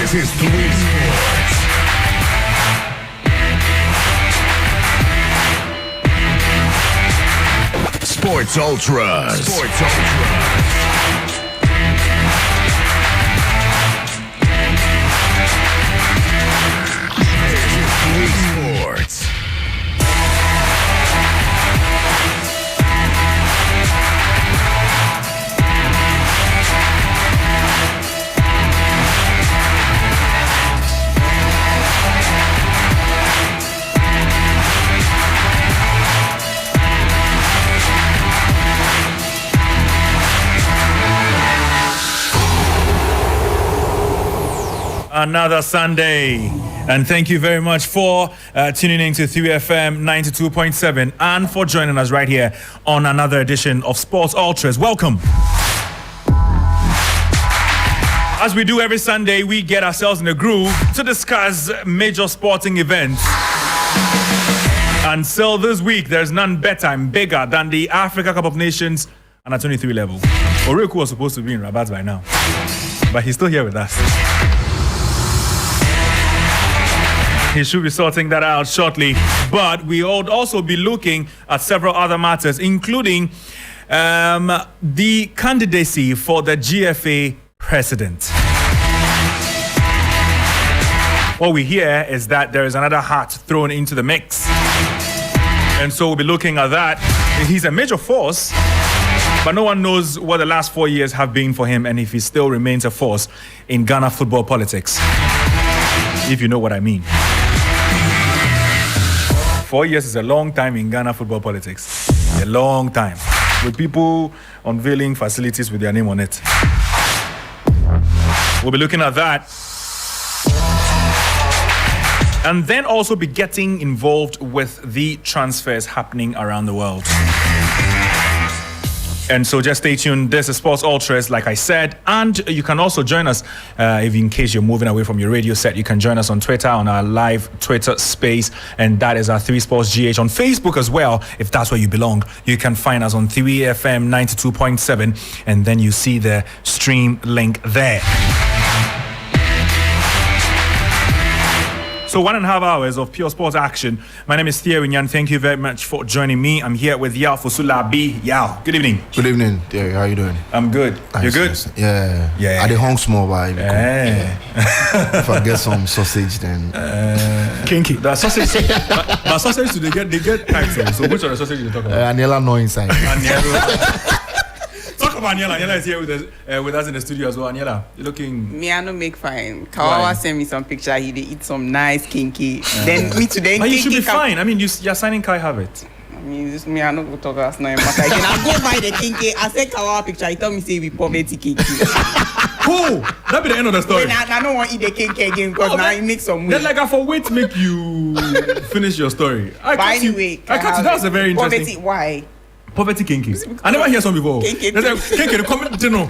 This is 3Sports. Sports Ultras. Sports Ultras. Another Sunday, and thank you very much for tuning in to 3FM 92.7 and for joining us right here on another edition of Sports Ultras. Welcome. As we do every Sunday, we get ourselves in a groove to discuss major sporting events. And so this week, there's none better and bigger than the Africa Cup of Nations under 23 level. Oriku was supposed to be in Rabat by now, but he's still here with us. He should be sorting that out shortly. But we will also be looking at several other matters, including the candidacy for the GFA president. What we hear is that there is another hat thrown into the mix. And so we'll be looking at that. He's a major force, but no one knows what the last 4 years have been for him and if he still remains a force in Ghana football politics. If you know what I mean. 4 years is a long time in Ghana football politics. A long time. With people unveiling facilities with their name on it. We'll be looking at that. And then also be getting involved with the transfers happening around the world. And so just stay tuned. This is Sports Ultras, like I said. And you can also join us, if in case you're moving away from your radio set, you can join us on Twitter, on our live Twitter space. And that is our 3Sports GH. On Facebook as well, if that's where you belong. You can find us on 3FM 92.7. And then you see the stream link there. So 1.5 hours of pure sports action. My name is Thierry Nyan. Thank you very much for joining me. I'm here with Yao Fusulabi. Yao, good evening. Good evening, Thierry. How are you doing? I'm good. Nice, You're good? Nice. Yeah. I did hung small by if I get some sausage, then kinky. The sausage. But sausage, they get types. So which of the sausage you talk about? Aniela no inside. Talk about Aniela. Aniela is here with us in the studio as well. Aniela, you're looking. Me, I no make fine. Kawawa sent me some picture. He did eat some nice kinky. Then me today. But you should be fine. I mean, you're signing Kai Havertz. I mean, just me, I no go talk last night. But again, I go buy the kinky. I said Kawawa picture. He told me say we poverty kinky. Who? That be the end of the story. I don't want to eat the kinky again because now it makes some weight. Then like I for wait to make you finish your story. But anyway, that's a very interesting. Poverty, why? Poverty kinky. I never hear some before. Kinky. Kinky, comment to know.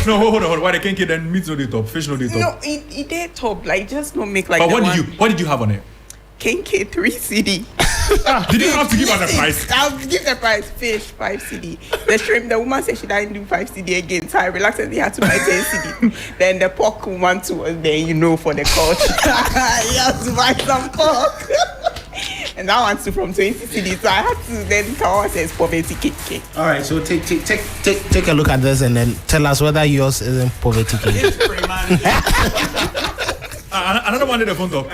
No, hold on. Why the kinky then meat no the top, fish no the top? No, it did top. Like just don't make like. But what did you have on it? Kinky 3 CD. Did you have to give us a price? I'll give the price. Fish 5 CD. The shrimp. The woman said she didn't do 5 CD again. So I reluctantly had to buy 10 CD. Then the pork woman too was there, for the culture. You have to buy some pork. And that one too from 20 CD. So I had to then Kawa says poverty cake. All right, so take a look at this and then tell us whether yours isn't poverty cake. Another one in the front of.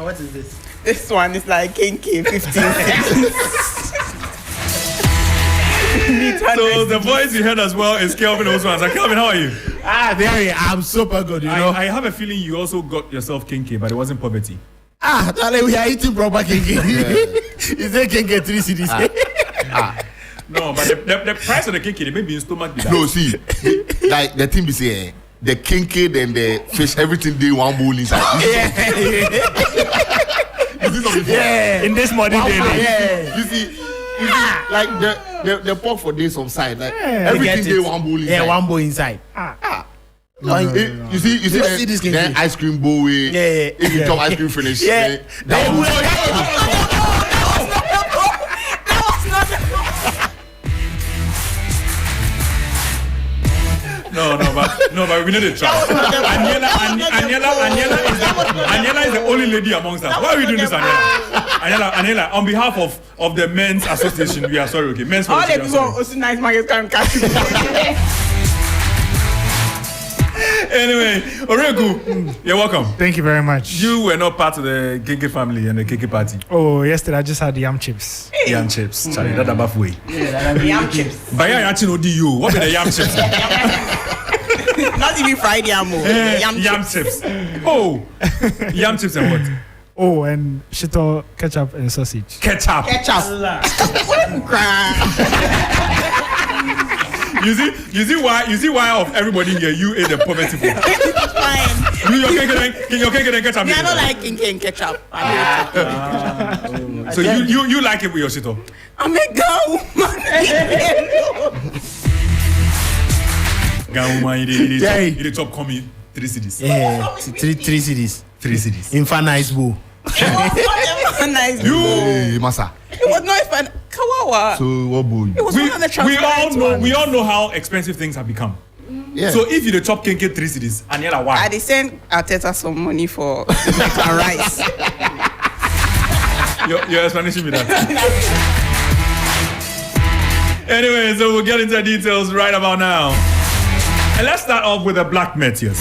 What is this? This one is like kinky 15 cents. So the voice you heard as well is Kelvin Osman. So Kelvin, how are you? There I'm super good, you know. I have a feeling you also got yourself kinky, but it wasn't poverty. Darling, we are eating proper kinky. Is there kinky 3 CDs? No, but the price of the kinky, they may be in stomach. No, see, like the thing be saying, the kinky, then the fish, everything they one bowl inside. Yeah, in this modern day. Yeah. You see, like the pork for days on side, like everything they one bowl inside. Yeah, one bowl inside. No. You see the ice cream bowl way. Yeah. If you chop ice cream finish. Yeah. That but we need to try. Aniela is the only lady amongst us. Why are we doing this, Aniela? Aniela, on behalf of the men's association, we are sorry. Okay, men's all the association. people also nice market can catch you. Anyway, Oreku, you're welcome. Thank you very much. You were not part of the KK family and the KK party. Oh, yesterday I just had yam chips. Yam chips. Charlie, that's above way. Yam chips. But yeah, actually, what do you? What are the yam chips? Not even fried yam. Yam chips. Oh, yam chips and what? Oh, and shito ketchup and sausage. Ketchup. You see why of everybody here you ate the poverty food. It's fine. Your cake and ketchup. Me, I don't like kinky and ketchup. So you like it with your shito? I'm a Gauma, it top coming 3 cities. Yeah, 3 cities. 3 cities. In fun nice boo. Nice. Hey, Masa. It was not fun. Kawawa. So what boy? It was one of the we all know how expensive things have become. Yeah. So if you the top kinky 3 cities, Aniela, why? I send Arteta some money for and rice. Your explanation with that. Anyway, so we'll get into the details right about now. And let's start off with the Black Meteors.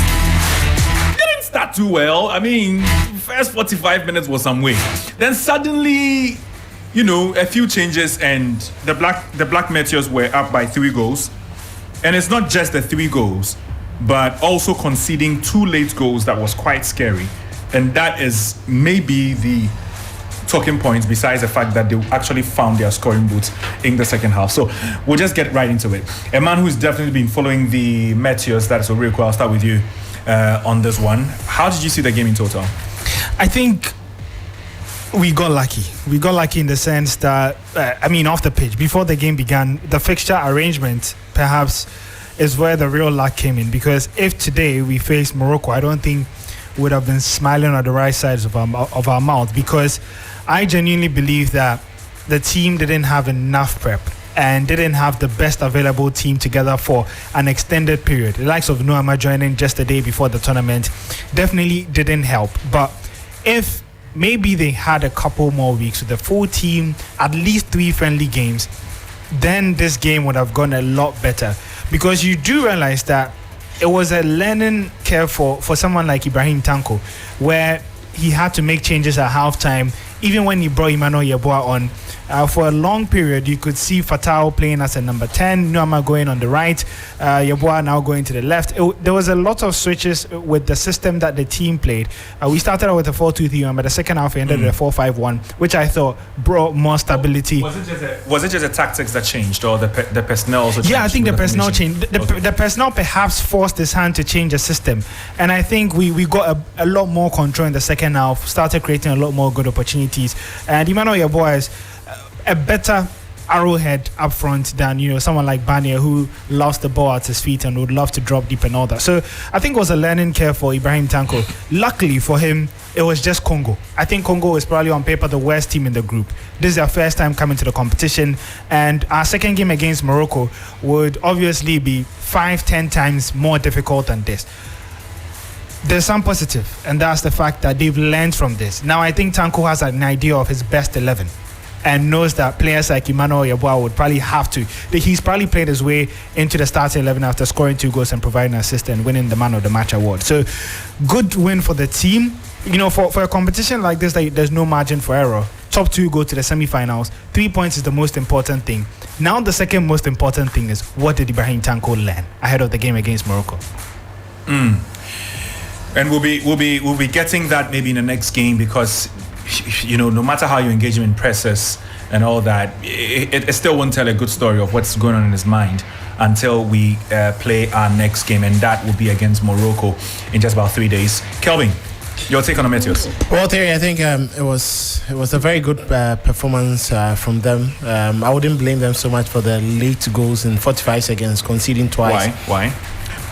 Didn't start too well. I mean, first 45 minutes was some way. Then suddenly, a few changes and the Black Meteors were up by 3 goals. And it's not just the 3 goals, but also conceding 2 late goals that was quite scary. And that is maybe the talking points besides the fact that they actually found their scoring boots in the second half. So we'll just get right into it. A man who's definitely been following the Meteors, that's Oreku. I'll start with you on this one. How did you see the game in total? I think we got lucky. We got lucky in the sense that, off the pitch, before the game began, the fixture arrangement perhaps is where the real luck came in. Because if today we faced Morocco, I don't think we would have been smiling on the right sides of our mouth, because I genuinely believe that the team didn't have enough prep and didn't have the best available team together for an extended period. The likes of Nuama joining just the day before the tournament definitely didn't help. But if maybe they had a couple more weeks with the full team, at least 3 friendly games, then this game would have gone a lot better. Because you do realize that it was a learning curve for someone like Ibrahim Tanko, where he had to make changes at halftime. Even when he brought Emmanuel Yeboah on, for a long period, you could see Fatau playing as a number 10, Nuama going on the right, Yeboah now going to the left. There was a lot of switches with the system that the team played. We started out with a 4-2-3-1, but the second half we ended with a 4-5-1, which I thought brought more stability. Was it just the tactics that changed, or the personnel also changed? Yeah, I think the personnel changed. The personnel perhaps forced his hand to change the system. And I think we got a lot more control in the second half, started creating a lot more good opportunities. And Emmanuel Yeboah is a better arrowhead up front than someone like Bania, who lost the ball at his feet and would love to drop deep and all that. So I think it was a learning curve for Ibrahim Tanko. Luckily for him, it was just Congo. I think Congo is probably on paper the worst team in the group. This is their first time coming to the competition, and our second game against Morocco would obviously be 5-10 times more difficult than this. There's some positive, and that's the fact that they've learned from this. Now I think Tanko has an idea of his best 11 and knows that players like Emmanuel Yeboah would probably have to. He's probably played his way into the starting 11 after scoring 2 goals and providing an assist and winning the Man of the Match award. So good win for the team. For a competition like this, there's no margin for error. Top 2 go to the semi-finals. 3 points is the most important thing. Now the second most important thing is, what did Ibrahim Tanko learn ahead of the game against Morocco? And we'll be getting that maybe in the next game, because no matter how you engage him in presses and all that, it still won't tell a good story of what's going on in his mind until we play our next game, and that will be against Morocco in just about 3 days. Kelvin, your take on the Meteors? Well, Terry, I think it was a very good performance from them. I wouldn't blame them so much for the late goals in 45 seconds, conceding twice. Why?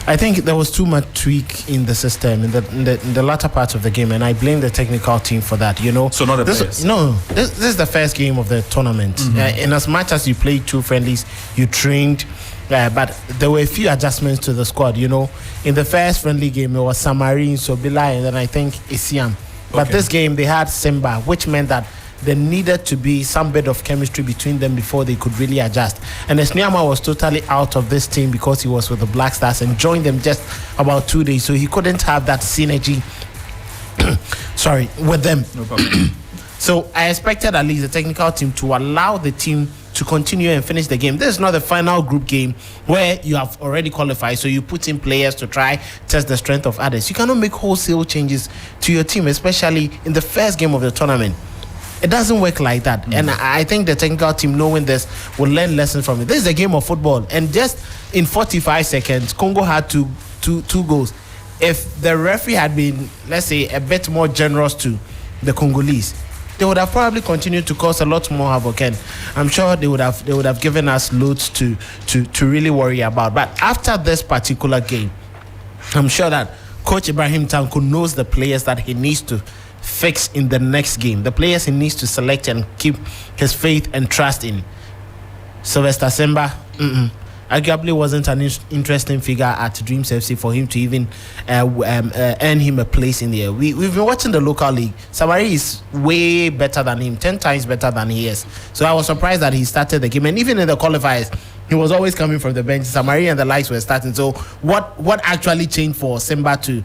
I think there was too much tweak in the system in the latter part of the game, and I blame the technical team for that. So not the players. No, this is the first game of the tournament. In as much as you played 2 friendlies, you trained, But there were a few adjustments to the squad. You know, in the first friendly game, it was Samarin, Sobila, and then I think Isiam. But this game, they had Simba, which meant that there needed to be some bit of chemistry between them before they could really adjust. And Esniama was totally out of this team because he was with the Black Stars and joined them just about 2 days. So he couldn't have that synergy with them. No problem. So I expected at least the technical team to allow the team to continue and finish the game. This is not the final group game where you have already qualified, so you put in players to try test the strength of others. You cannot make wholesale changes to your team, especially in the first game of the tournament. It doesn't work like that. And I think the technical team, knowing this, will learn lessons from it. This is a game of football, and just in 45 seconds, Congo had two goals. If the referee had been, let's say, a bit more generous to the Congolese, they would have probably continued to cause a lot more havoc, and I'm sure they would have given us loads to really worry about. But after this particular game, I'm sure that Coach Ibrahim Tanko knows the players that he needs to fix in the next game, the players he needs to select and keep his faith and trust in. Sylvester Simba, arguably wasn't an interesting figure at Dreams FC for him to even earn him a place in there. We've been watching the local league. Samari is way better than him, 10 times better than he is. So I was surprised that he started the game, and even in the qualifiers, he was always coming from the bench. Samari and the likes were starting. So what actually changed for Simba to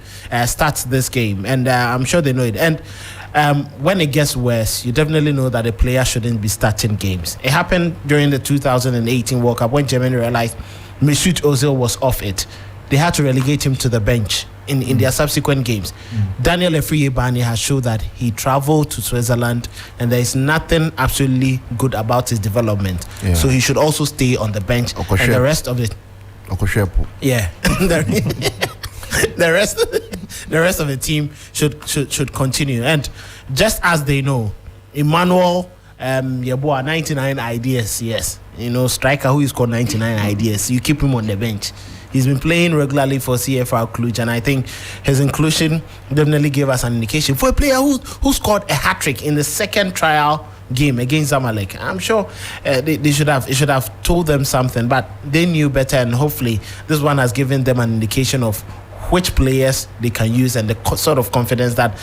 start this game? And I'm sure they know it. And when it gets worse, you definitely know that a player shouldn't be starting games. It happened during the 2018 World Cup when Germany realized Mesut Ozil was off it. They had to relegate him to the bench in their subsequent games. Daniel Efriye-Bani has shown that he traveled to Switzerland and there is nothing absolutely good about his development. Yeah. So he should also stay on the bench. And the rest of it... Yeah. the rest of the team should continue. And just as they know, Emmanuel Yeboah, 99 ideas, yes. You know, striker who is called 99 ideas. You keep him on the bench. He's been playing regularly for CFR Cluj, and I think his inclusion definitely gave us an indication for a player who scored a hat-trick in the second trial game against Zamalek. I'm sure it should have told them something, but they knew better, and hopefully this one has given them an indication of which players they can use and the sort of confidence that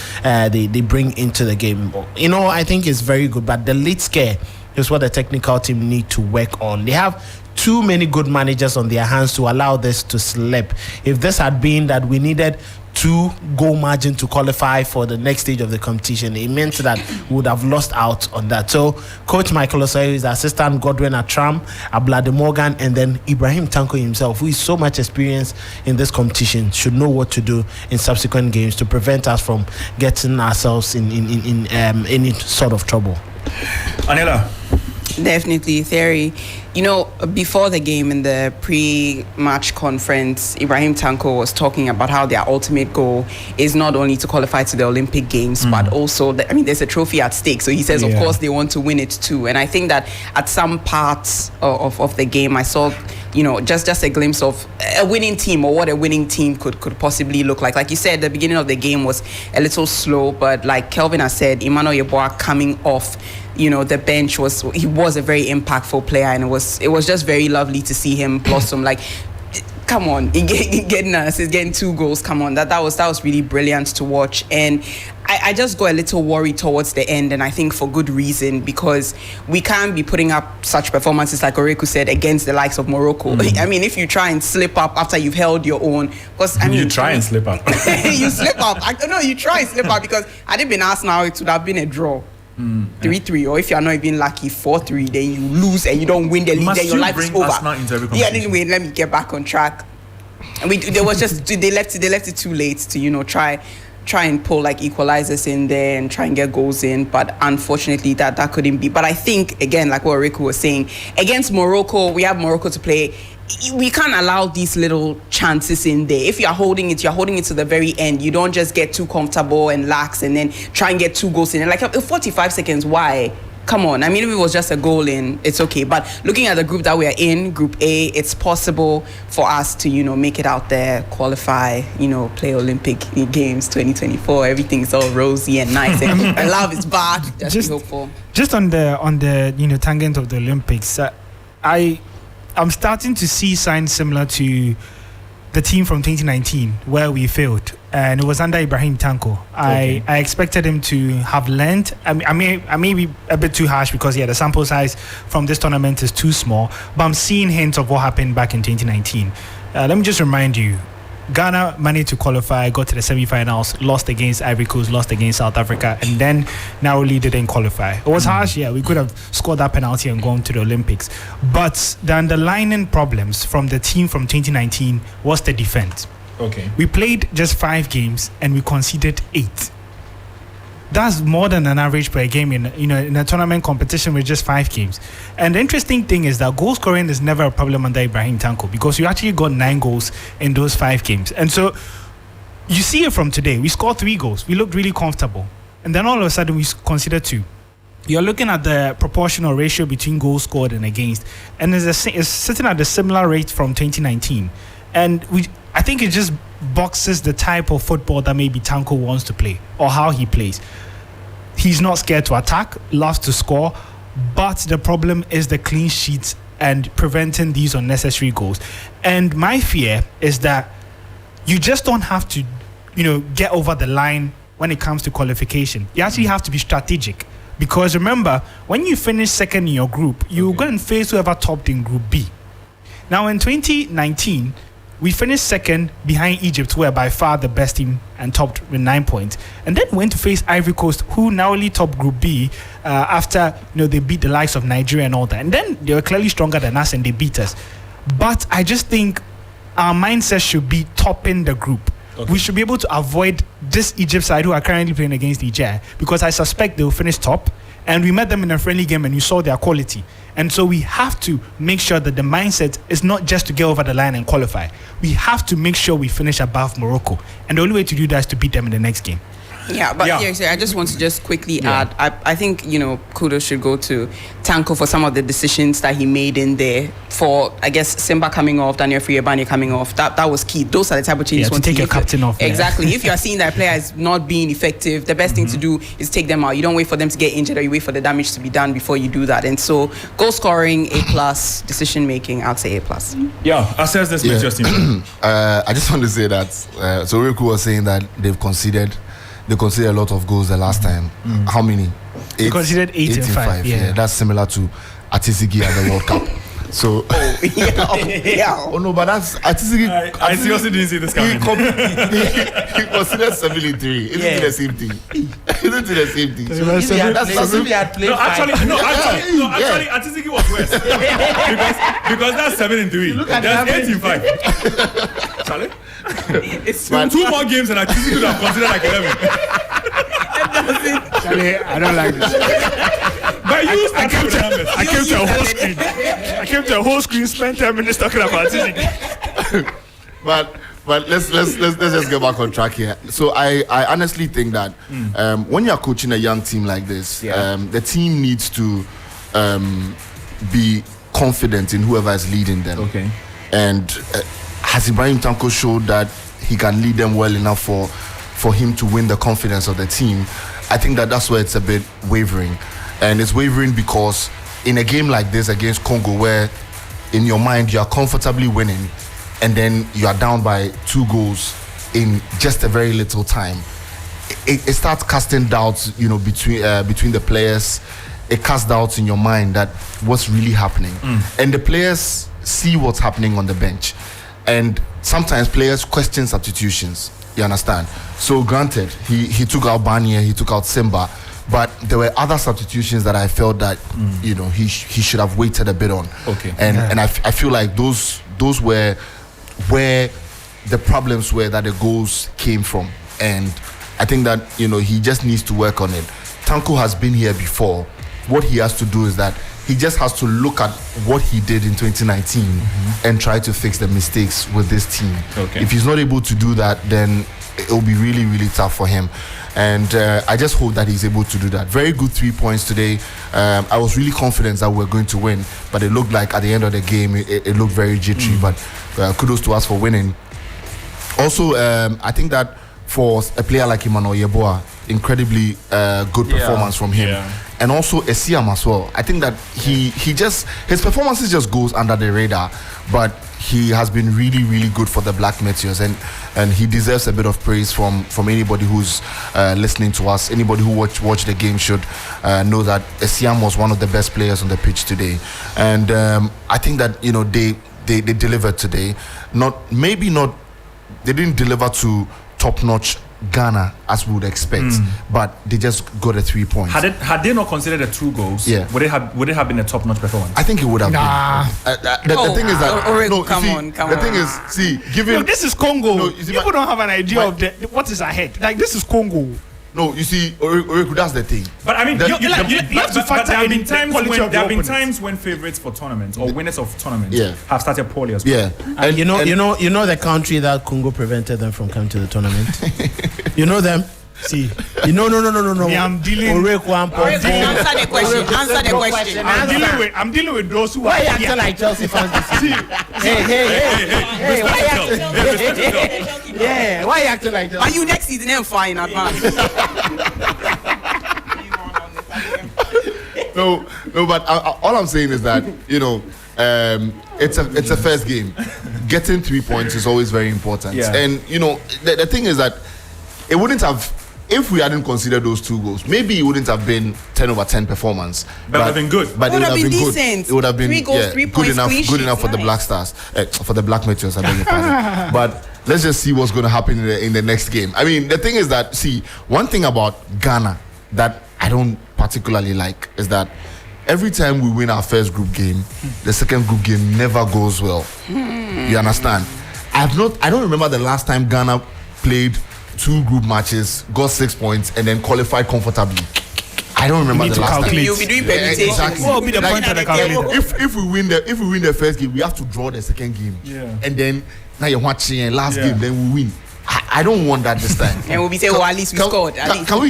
they bring into the game. You know, I think it's very good, but the lead scare is what the technical team need to work on. They have too many good managers on their hands to allow this to slip. If this had been that we needed 2 goal margin to qualify for the next stage of the competition, it meant that we would have lost out on that. So Coach Michael Osoyo, his assistant Godwin Atram, Ablade Morgan, and then Ibrahim Tanko himself, who is so much experienced in this competition, should know what to do in subsequent games to prevent us from getting ourselves in any sort of trouble. Anila. Definitely, Theory. You know, before the game in the pre-match conference, Ibrahim Tanko was talking about how their ultimate goal is not only to qualify to the Olympic Games, but also, there's a trophy at stake. So he says, of course, they want to win it too. And I think that at some parts of the game, I saw, you know, just a glimpse of a winning team, or what a winning team could possibly look like. Like you said, the beginning of the game was a little slow, but like Kelvin has said, Emmanuel Yeboah coming off, you know, the bench was a very impactful player, and it was just very lovely to see him blossom. Like, come on, getting us, getting 2 goals. Come on, that was really brilliant to watch. And I just got a little worried towards the end, and I think for good reason, because we can't be putting up such performances like Oreku said against the likes of Morocco. I mean, if you try and slip up after you've held your own, because you try and slip up. You slip up. I don't know. You try and slip up, because had it been us now, it would have been a draw. 3-3, or if you're not even lucky 4-3, then you lose and you don't win the league, then your life is over. Anyway, let me get back on track. And they left it too late to, you know, try and pull like equalizers in there and try and get goals in, but unfortunately that couldn't be. But I think, again, like what Riku was saying, against Morocco, we have Morocco to play. We can't allow these little chances in there. If you're holding it to the very end. You don't just get too comfortable and lax and then try and get 2 goals in. Like 45 seconds, why? Come on. I mean, if it was just a goal in, it's okay. But looking at the group that we are in, Group A, it's possible for us to, you know, make it out there, qualify, you know, play Olympic Games 2024. Everything's all rosy and nice. And love is back. Just be hopeful. Just on the you know, tangent of the Olympics, I'm starting to see signs similar to the team from 2019 where we failed, and it was under Ibrahim Tanko. I expected him to have learned. I may be a bit too harsh because the sample size from this tournament is too small, but I'm seeing hints of what happened back in 2019. Let me just remind you, Ghana managed to qualify, got to the semi-finals, lost against Ivory Coast, lost against South Africa, and then narrowly didn't qualify. It was harsh, we could have scored that penalty and gone to the Olympics. But the underlying problems from the team from 2019 was the defense. Okay. We played just 5 games and we conceded 8. That's more than an average per game in a tournament competition with just 5 games. And the interesting thing is that goal scoring is never a problem under Ibrahim Tanko because you actually got 9 goals in those 5 games. And so you see it from today. We scored 3 goals. We looked really comfortable. And then all of a sudden we conceded 2. You're looking at the proportional ratio between goals scored and against. And it's sitting at a similar rate from 2019. And I think it just boxes the type of football that maybe Tanko wants to play or how he plays. He's not scared to attack, loves to score, but the problem is the clean sheets and preventing these unnecessary goals. And my fear is that you just don't have to, get over the line when it comes to qualification. You actually have to be strategic. Because remember, when you finish second in your group, you go and face whoever topped in Group B. Now in 2019, we finished second behind Egypt, who were by far the best team and topped with 9 points. And then went to face Ivory Coast, who narrowly topped Group B after they beat the likes of Nigeria and all that. And then they were clearly stronger than us and they beat us. But I just think our mindset should be topping the group. Okay. We should be able to avoid this Egypt side who are currently playing against Nigeria because I suspect they will finish top. And we met them in a friendly game and you saw their quality. And so we have to make sure that the mindset is not just to get over the line and qualify. We have to make sure we finish above Morocco. And the only way to do that is to beat them in the next game. Yeah, but I just want to just quickly add, I think, kudos should go to Tanko for some of the decisions that he made in there for, I guess, Simba coming off, Daniel Friebani coming off. That was key. Those are the type of changes you want to take your captain off. Exactly. If you are seeing that a player is not being effective, the best thing to do is take them out. You don't wait for them to get injured or you wait for the damage to be done before you do that. And so, goal scoring, A+, decision making, I'd say A+. Yeah, assess this match, Justin. I just want to say that, so Riku was saying that they considered a lot of goals the last time. How many? They considered 8 and 5. Yeah, that's similar to Atisigi at the World Cup. So, oh no, but that's Atisigi. I seriously didn't see this coming. He considered 73. Isn't it the same thing? Isn't it the same thing? So actually, Atisigi was worse because that's 7 and 3. That's 8 and 5. Charlie? It's 2 more games and Atisigi could have considered like 11. Charlie, I don't like this. But you I came to a whole screen, spent 10 minutes talking about Atisigi. But let's just get back on track here. So I honestly think that when you're coaching a young team like this, the team needs to be confident in whoever is leading them. Okay. And has Ibrahim Tanko showed that he can lead them well enough for him to win the confidence of the team? I think that's where it's a bit wavering. And it's wavering because in a game like this against Congo, where in your mind you are comfortably winning and then you are down by 2 goals in just a very little time, it starts casting doubts, between the players. It casts doubts in your mind that what's really happening. And the players see what's happening on the bench. And sometimes players question substitutions. You understand? So granted, he took out Barnier, he took out Simba, but there were other substitutions that I felt that he should have waited a bit on. Okay. And I feel like those were where the problems were that the goals came from. And I think that he just needs to work on it. Tanko has been here before. What he has to do is that he just has to look at what he did in 2019 and try to fix the mistakes with this team. Okay. If he's not able to do that, then it'll be really, really tough for him. And I just hope that he's able to do that. Very good 3 points today. I was really confident that we were going to win, but it looked like at the end of the game, it looked very jittery. But kudos to us for winning. Also, I think that for a player like Emmanuel Yeboah, incredibly good performance from him. Yeah. And also Esiam as well. I think that he just his performances just goes under the radar, but he has been really, really good for the Black Meteors, and he deserves a bit of praise from anybody who's listening to us. Anybody who watch the game should know that Esiam was one of the best players on the pitch today, and I think that they delivered today. They didn't deliver to top-notch Ghana as we would expect, but they just got a 3 points. Had they not considered the 2 goals, would it have been a top-notch performance? I think it would have Nah. been. The thing is that Look, this is Congo. No, you see, People don't have an idea of what is ahead. Like, this is Congo. No, you see, Oreku, that's the thing. But I mean, you have to factor there have in been times quality when of there have the been opponents. times when favorites for tournaments or winners of tournaments Yeah. have started poorly as well. Yeah, And you know the country that Congo prevented them from coming to the tournament. You know them. See, No. Yeah, I'm dealing. Oreku and Answer the question. Answer the question. I'm dealing with those who Why are you acting here. like Chelsea fans? Hey, why you acting? Yeah, why you acting like Are Chelsea? you next season and fine in advance? no, but all I'm saying is that it's a first game. Getting 3 points is always very important. Yeah. And the thing is that it wouldn't have, if we hadn't considered those 2 goals, maybe it wouldn't have been 10/10 performance. But it would have been good. But it would have been good. decent. It would have been 3 goals, 3 good points, enough. clean Good enough sheets. for the Nice. Black Stars, for the Black Meteors. I beg your pardon. But let's just see what's going to happen in the next game. I mean, the thing is that one thing about Ghana that I don't particularly like is that every time we win our first group game, the second group game never goes well. You understand? I don't remember the last time Ghana played 2 group matches, got 6 points, and then qualified comfortably. I don't remember need the to last time. calculate. You'll be doing permutations. Exactly. What will be the point of the calculator? If we win the first game, we have to draw the second game. Yeah. And then now you're watching and last Yeah. game, then we win. I don't want that this time. And we'll be saying, at least we scored. At least. Can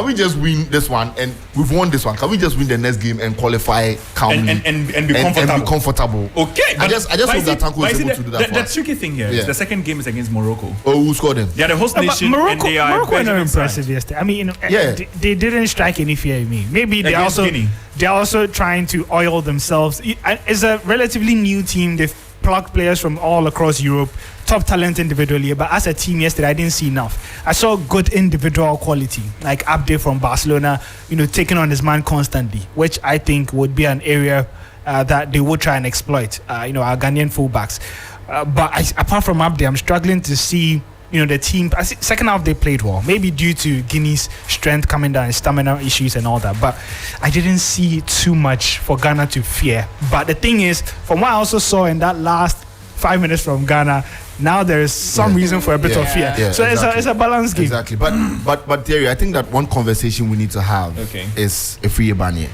we just win this one, and we've won this one? Can we just win the next game and qualify calmly And be comfortable. And be comfortable? Okay, I just hope that Tanko is able to do that for the us. tricky thing here is Yeah. the second game is against Morocco. Oh, who scored them? They are the host But nation, and Morocco they are were not Benjamin side. impressive yesterday. I mean, Yeah. they didn't strike any fear in me. Maybe Against Guinea. they're also trying to oil themselves. It's a relatively new team. They've plucked players from all across Europe, top talent individually, but as a team yesterday, I didn't see enough. I saw good individual quality, like Abde from Barcelona, taking on his man constantly, which I think would be an area that they would try and exploit. Our Ghanaian fullbacks. But apart from Abde, I'm struggling to see. The team, second half they played well, maybe due to Guinea's strength coming down, stamina issues and all that, but I didn't see too much for Ghana to fear. But the thing is, from what I also saw in that last 5 minutes from Ghana, now there is some reason for a bit of fear. Yeah, so exactly. it's a balanced game. Exactly. But Terry, I think that one conversation we need to have is Efriye Banye.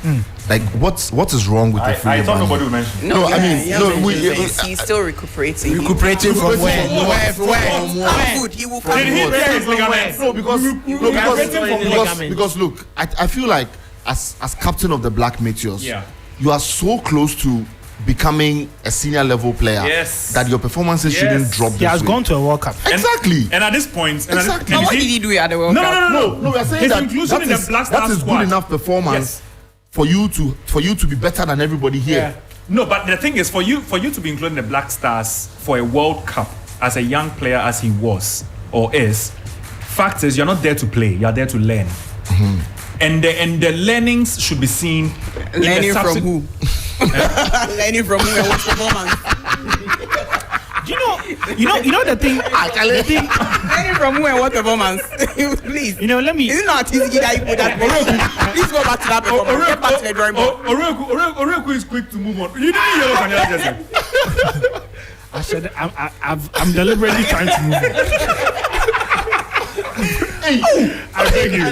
Like, what is wrong with Efriye I thought Banye? nobody would mention. No, I mean, he's still recuperating. Recuperating from where? Good. He will come. Did he good. tear his ligaments? Because look, I feel like as captain of the Black Meteors, Yeah. you are so close to becoming a senior level player Yes. that your performances shouldn't drop. He has way. gone to a World Cup. Exactly. And at this point, Exactly. But what did he do at the World Cup? No. No, we are saying His that inclusion in the Black that Stars is squad. good enough performance for you to be better than everybody here. No, but the thing is, for you to be included in the Black Stars for a World Cup as a young player as he was or is, fact is you're not there to play. You're there to learn. And the learnings should be seen. in the Learning from subse- who? Learning from who and what performance? You know the thing. Learning from who and what performance? Please. Let me. Is it not easy that you put that performance? Please go back to that performance. Get back to the drawing board. Oreku is quick to move on. You didn't hear what Daniela just said. I said I'm deliberately trying to move on. I beg you.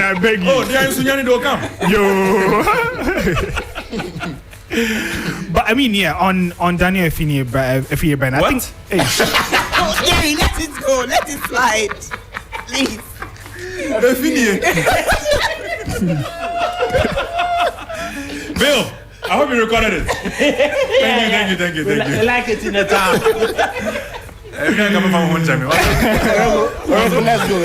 I beg you. Oh, they are in Sunyani don't come. Yo. But I mean, on Daniel Efriye Banye, I What? think. Hey, Oh, Gary, let it go. Let it slide. Please. Bill, I hope you recorded it. Thank you. I like it in the town. You can't come from one time. Let's go.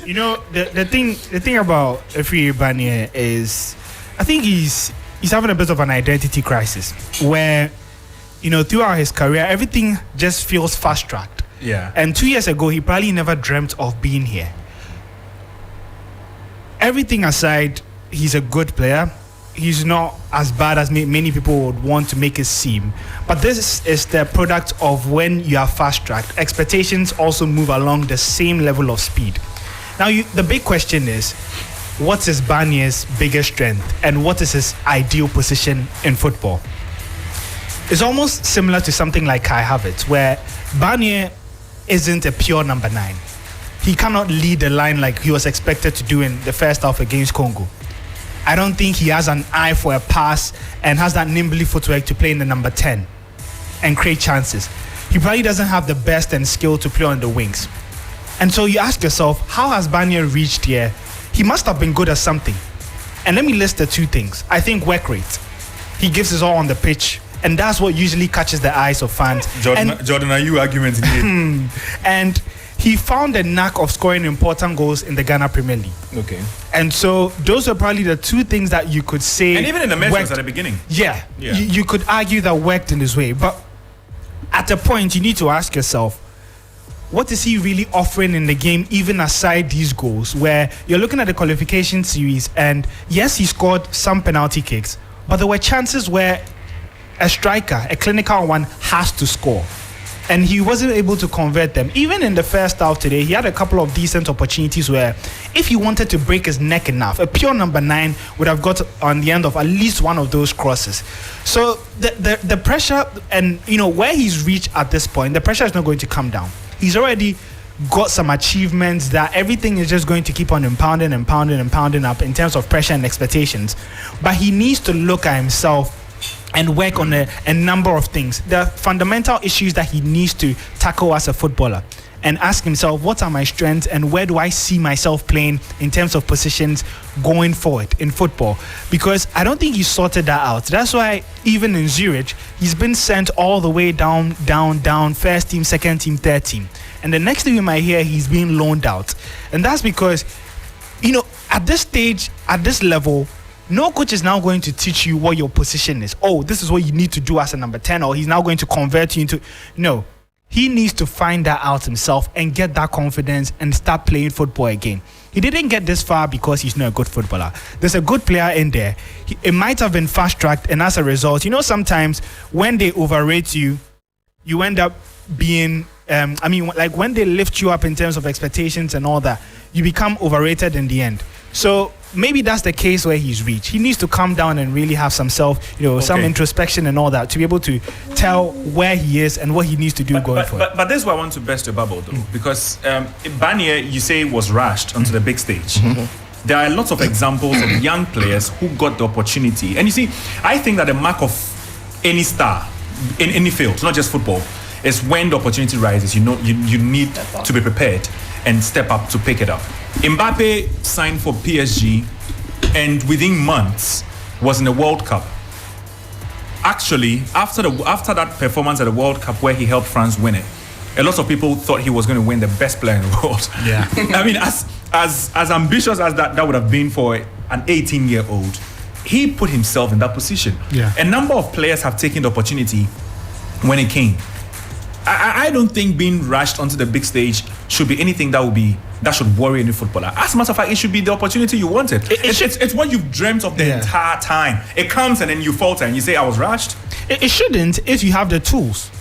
You know, the thing about Efri Banye is, I think he's having a bit of an identity crisis where, you know, throughout his career, everything just feels fast-tracked. Yeah. And 2 years ago, he probably never dreamt of being here. Everything aside, he's a good player. He's not as bad as many people would want to make it seem. But this is the product of when you are fast-tracked. Expectations also move along the same level of speed. Now, the big question is, what's his Banye's biggest strength and what is his ideal position in football? It's almost similar to something like Kai Havertz, where Banye isn't a pure number 9. He cannot lead the line like he was expected to do in the first half against Congo. I don't think he has an eye for a pass and has that nimbly footwork to play in the number 10 and create chances. He probably doesn't have the best and skill to play on the wings. And so you ask yourself, how has Banye reached here? He must have been good at something. And let me list the 2 things. I think work rate. He gives his all on the pitch, and that's what usually catches the eyes of fans. Jordan, are you arguing here? And he found a knack of scoring important goals in the Ghana Premier League. Okay. And so those are probably the 2 things that you could say. And even in the mentions at the beginning. Yeah. Yeah. You could argue that worked in his way. But at a point, you need to ask yourself, what is he really offering in the game, even aside these goals, where you're looking at the qualification series, and yes, he scored some penalty kicks, but there were chances where a striker, a clinical one, has to score. And he wasn't able to convert them. Even in the first half today, he had a couple of decent opportunities where if he wanted to break his neck enough, a pure number 9 would have got on the end of at least one of those crosses. So the pressure, and you know, where he's reached at this point, the pressure is not going to come down. He's already got some achievements that everything is just going to keep on impounding up in terms of pressure and expectations. But he needs to look at himself and work on a number of things. The fundamental issues that he needs to tackle as a footballer, and ask himself, what are my strengths and where do I see myself playing in terms of positions going forward in football? Because I don't think he sorted that out. That's why even in Zurich, he's been sent all the way down, first team, second team, third team. And the next thing you might hear, he's being loaned out. And that's because, you know, at this stage, at this level, no coach is now going to teach you what your position is. Oh, this is what you need to do as a number 10, or he's now going to convert you into... No. He needs to find that out himself and get that confidence and start playing football again. He didn't get this far because he's not a good footballer. There's a good player in there. It might have been fast-tracked, and as a result, you know, sometimes when they overrate you, you end up being... like when they lift you up in terms of expectations and all that, you become overrated in the end. So maybe that's the case where he's reached. He needs to calm down and really have some some introspection and all that to be able to tell where he is and what he needs to do going forward. But this is why I want to burst your bubble, though, because Banye, you say, was rushed onto the big stage. Mm-hmm. There are lots of examples of young players who got the opportunity. And you see, I think that the mark of any star in any field, not just football, is when the opportunity rises. You know, you need to be prepared and step up to pick it up. Mbappe signed for PSG and within months was in the World Cup. Actually, after that performance at the World Cup where he helped France win it, a lot of people thought he was going to win the best player in the world. Yeah. I mean, as ambitious as that would have been for an 18-year-old, he put himself in that position. Yeah. A number of players have taken the opportunity when it came. I don't think being rushed onto the big stage should be anything that should worry any footballer. As a matter of fact, it should be the opportunity you wanted. It's what you've dreamt of the entire time. It comes and then you falter and you say, I was rushed. It shouldn't if you have the tools.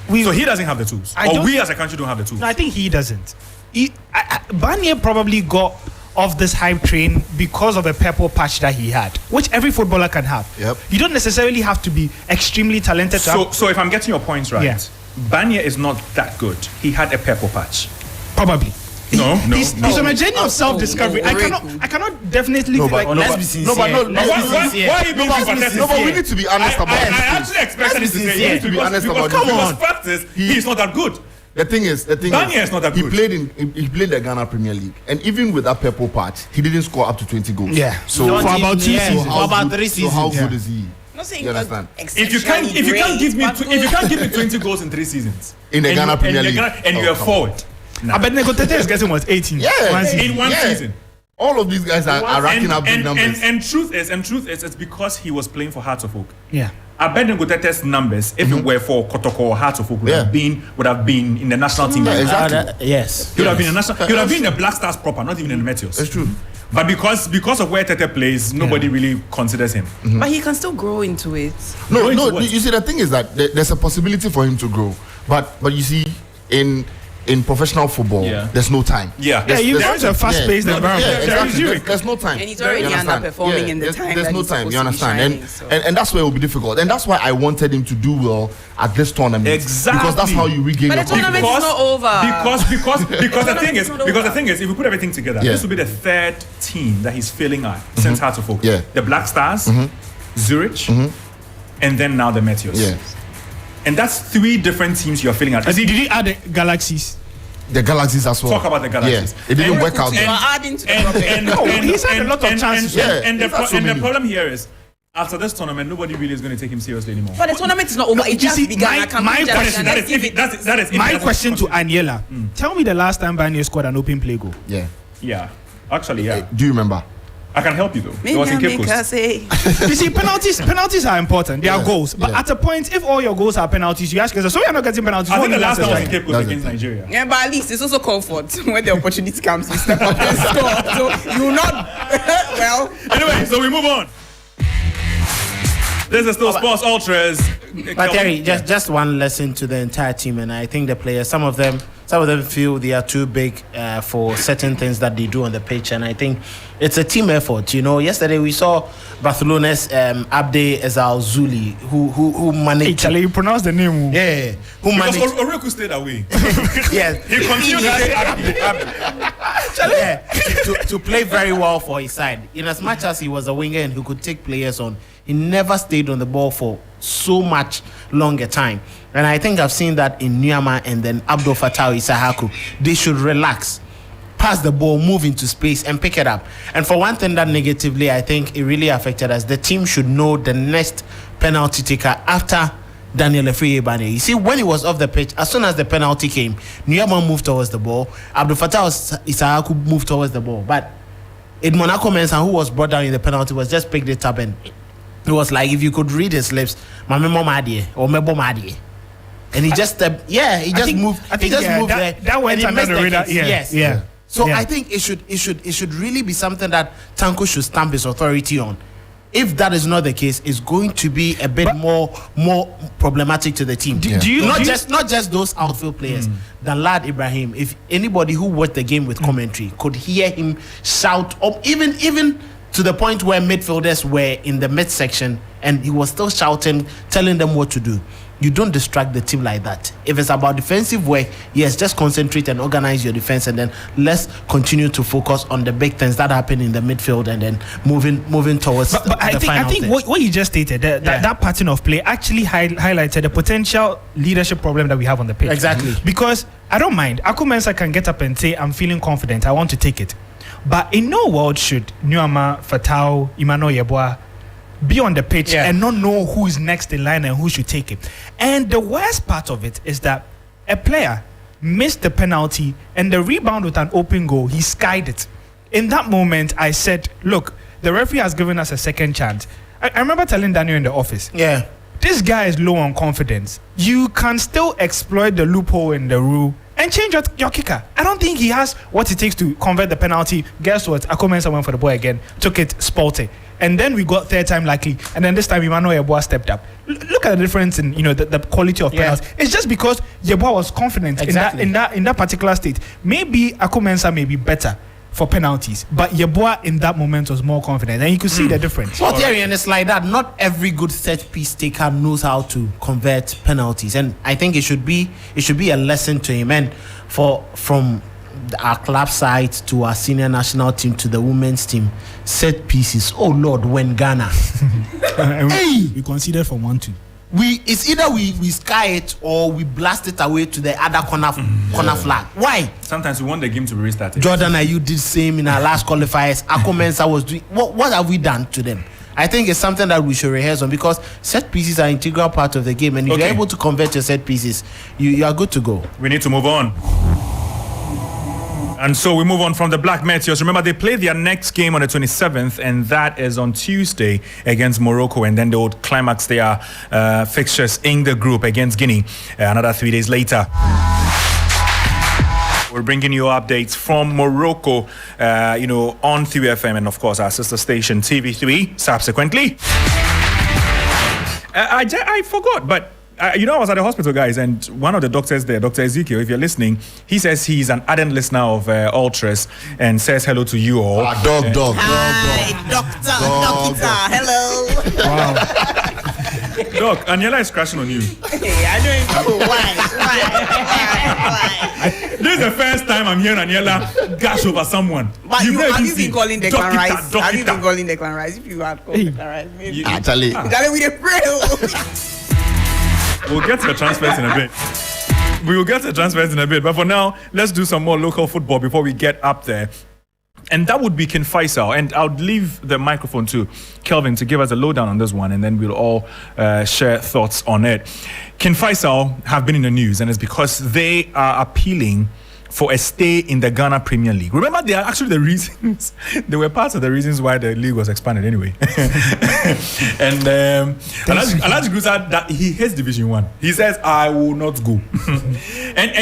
So he doesn't have the tools? Or we as a country don't have the tools? No, I think he doesn't. Banye probably got off this hype train because of a purple patch that he had, which every footballer can have. Yep. You don't necessarily have to be extremely talented to have. So if I'm getting your points right, Banye is not that good. He had a purple patch. Probably. He's on a journey of self-discovery. I cannot definitely Let's be sincere. Why are you being sympathetic? No, but we need to be honest about this. I actually expected him to say We need to be honest about this. Because fact is, he's not that good. The thing is, Banye is not that good. He played the Ghana Premier League, and even with that purple patch, he didn't score up to 20 goals. Yeah. So Not for even- about 2 yeah, seasons, for about 3 seasons. So how good is he? No, saying You understand? If you can't give me 20 goals in 3 seasons In the Ghana Premier League. and you're forward. I bet Negotete is getting what 18. Yeah. One season. In one season. All of these guys are racking up big numbers. And truth is, it's because he was playing for Hearts of Oak. Yeah. I bet Ngotete's numbers, if it were for Kotoko or Hearts of Oak, would have been in the national team. Yeah, exactly. Yes. He would have been he would have been in the Black Stars proper, not even in the Meteors. It's true. But because of where Tete plays, nobody really considers him. But he can still grow into it. No, Going to what? you see, the thing is that there's a possibility for him to grow. But you see, in professional football, Yeah. there's no time. Yeah. You guys are fast-paced environment. Yeah, exactly. Zurich. There's no time. And he's already You understand? underperforming in the time There's that no he's time. You supposed to be understand? shining, so. And that's where it will be difficult. And that's why I wanted him to do well at this tournament. Exactly. Because that's how you regain But your the tournament confidence. is not over. Because the thing is, It's not because the over. thing is, if we put everything together, Yeah. this will be the third team that he's failing at since Hearts of Oak. Yeah. The Black Stars, Zurich, and then now the Meteors. Yeah. And that's 3 different teams you're failing at. Did you add the Galaxies? The Galaxies as well. Talk about the Galaxies. Yeah. It didn't work out. You are adding to the problem. He's had a lot of chances. And the He's had so many. problem here is, after this tournament, nobody really is going to take him seriously anymore. But the tournament is not over. It you just see, began. my- I can't my just- question- That is if it- that is if My it question to doesn't- Aniela: tell me the last time Banya scored an open play goal. Yeah. Yeah, actually, yeah. Do you remember? I can help you though. It was in Cape Coast. You see, penalties are important. They are goals. But at a point, if all your goals are penalties, you ask yourself, so we are not getting penalties. I what think the is last that time was in like? Cape Coast That's against it. Nigeria. Yeah, but at least it's also comfort when the opportunity comes. You step up and score. So you will not. Well, Anyway, so we move on. This is still Sports Ultras. But Terry, just one lesson to the entire team, and I think the players, some of them feel they are too big for certain things that they do on the pitch, and I think it's a team effort. You know, yesterday we saw Barcelona's Abde Ezal Zuli, who managed. Hey, Charlie, you pronounce the name. Yeah, who Because managed. Oreku stayed away. Yes, He continued to say yeah, to play very well for his side. In as much as he was a winger and who could take players on, he never stayed on the ball for so much longer time. And I think I've seen that in Nyama and then Abdul Fattah Isahaku. They should relax, pass the ball, move into space and pick it up. And for one thing that negatively, I think it really affected us. The team should know the next penalty taker after Daniel Efriye-Bane. You see, when he was off the pitch, as soon as the penalty came, Nyama moved towards the ball. Abdul Fattah Isahaku moved towards the ball. But in Monaco Mensah, who was brought down in the penalty, was just picked it up, and it was like, if you could read his lips, Mame Momadie or Mebo Madie. And he just stepped, he just moved. He just moved there. That went and he under missed the radar. kicks. Yeah, Yes. yeah. So Yeah. I think it should really be something that Tanko should stamp his authority on. If that is not the case, it's going to be a bit more problematic to the team. Do you not just those outfield players? The lad Ibrahim. If anybody who watched the game with commentary could hear him shout, or even to the point where midfielders were in the midsection and he was still shouting, telling them what to do. You don't distract the team like that. If it's about defensive work, yes, just concentrate and organize your defense, and then let's continue to focus on the big things that happen in the midfield, and then moving towards But I think what you just stated, that pattern of play actually highlighted the potential leadership problem that we have on the pitch. Exactly. Because I don't mind. Aku Mensah can get up and say, I'm feeling confident, I want to take it. But in no world should Nyama, Fatau, Emmanuel Yeboah be on the pitch and not know who is next in line and who should take it. And the worst part of it is that a player missed the penalty and the rebound with an open goal, he skied it. In that moment, I said, look, the referee has given us a second chance. I remember telling Daniel in the office, this guy is low on confidence. You can still exploit the loophole in the rule and change your kicker. I don't think he has what it takes to convert the penalty. Guess what? Aku Mensah went for the ball again, took it, Spalte. And then we got third time likely. And then this time Emmanuel Yeboah stepped up. Look at the difference in the quality of penalties. It's just because Yeboah was confident in that particular state. Maybe Aku Mensah may be better for penalties, but Yeboah in that moment was more confident, and you could see the difference. Well, Terry, and it's like that. Not every good set piece taker knows how to convert penalties, and I think it should be a lesson to him. And from our club side to our senior national team to the women's team, set pieces. Oh Lord, when Ghana, we considered from 1-2. It's either we sky it or we blast it away to the other corner flag. Why? Sometimes we want the game to be restarted. Jordan and you did same in our last qualifiers. Aku Mensah was doing. What have we done to them? I think it's something that we should rehearse on, because set pieces are an integral part of the game, and if you're able to convert your set pieces, you are good to go. We need to move on. And so we move on from the Black Meteors. Remember, they play their next game on the 27th, and that is on Tuesday against Morocco, and then they would climax their fixtures in the group against Guinea another 3 days later. We're bringing you updates from Morocco, on 3FM and, of course, our sister station TV3 subsequently. I forgot, but I was at the hospital, guys, and one of the doctors there, Dr. Ezekiel, if you're listening, he says he's an ardent listener of Ultras and says hello to you all. Dog. Hi, doctor, hello. Wow. Doc, Aniela is crashing on you. Hey, I don't know why. This is the first time I'm hearing Aniela gush over someone. But have you been calling Declan Rice? Doctor. Have you been calling Declan Rice? If you have called Declan Rice, maybe. Actually, Charlie, we dey pray. We'll get to the transfers in a bit. We will get to the transfers in a bit. But for now, let's do some more local football before we get up there. And that would be King Faisal. And I'll leave the microphone to Kelvin to give us a lowdown on this one, and then we'll all share thoughts on it. King Faisal have been in the news, and it's because they are appealing for a stay in the Ghana Premier League. Remember, they are actually the reasons, they were part of the reasons why the league was expanded anyway. And Alhaji Gusa, that he hates Division 1. He says, I will not go. and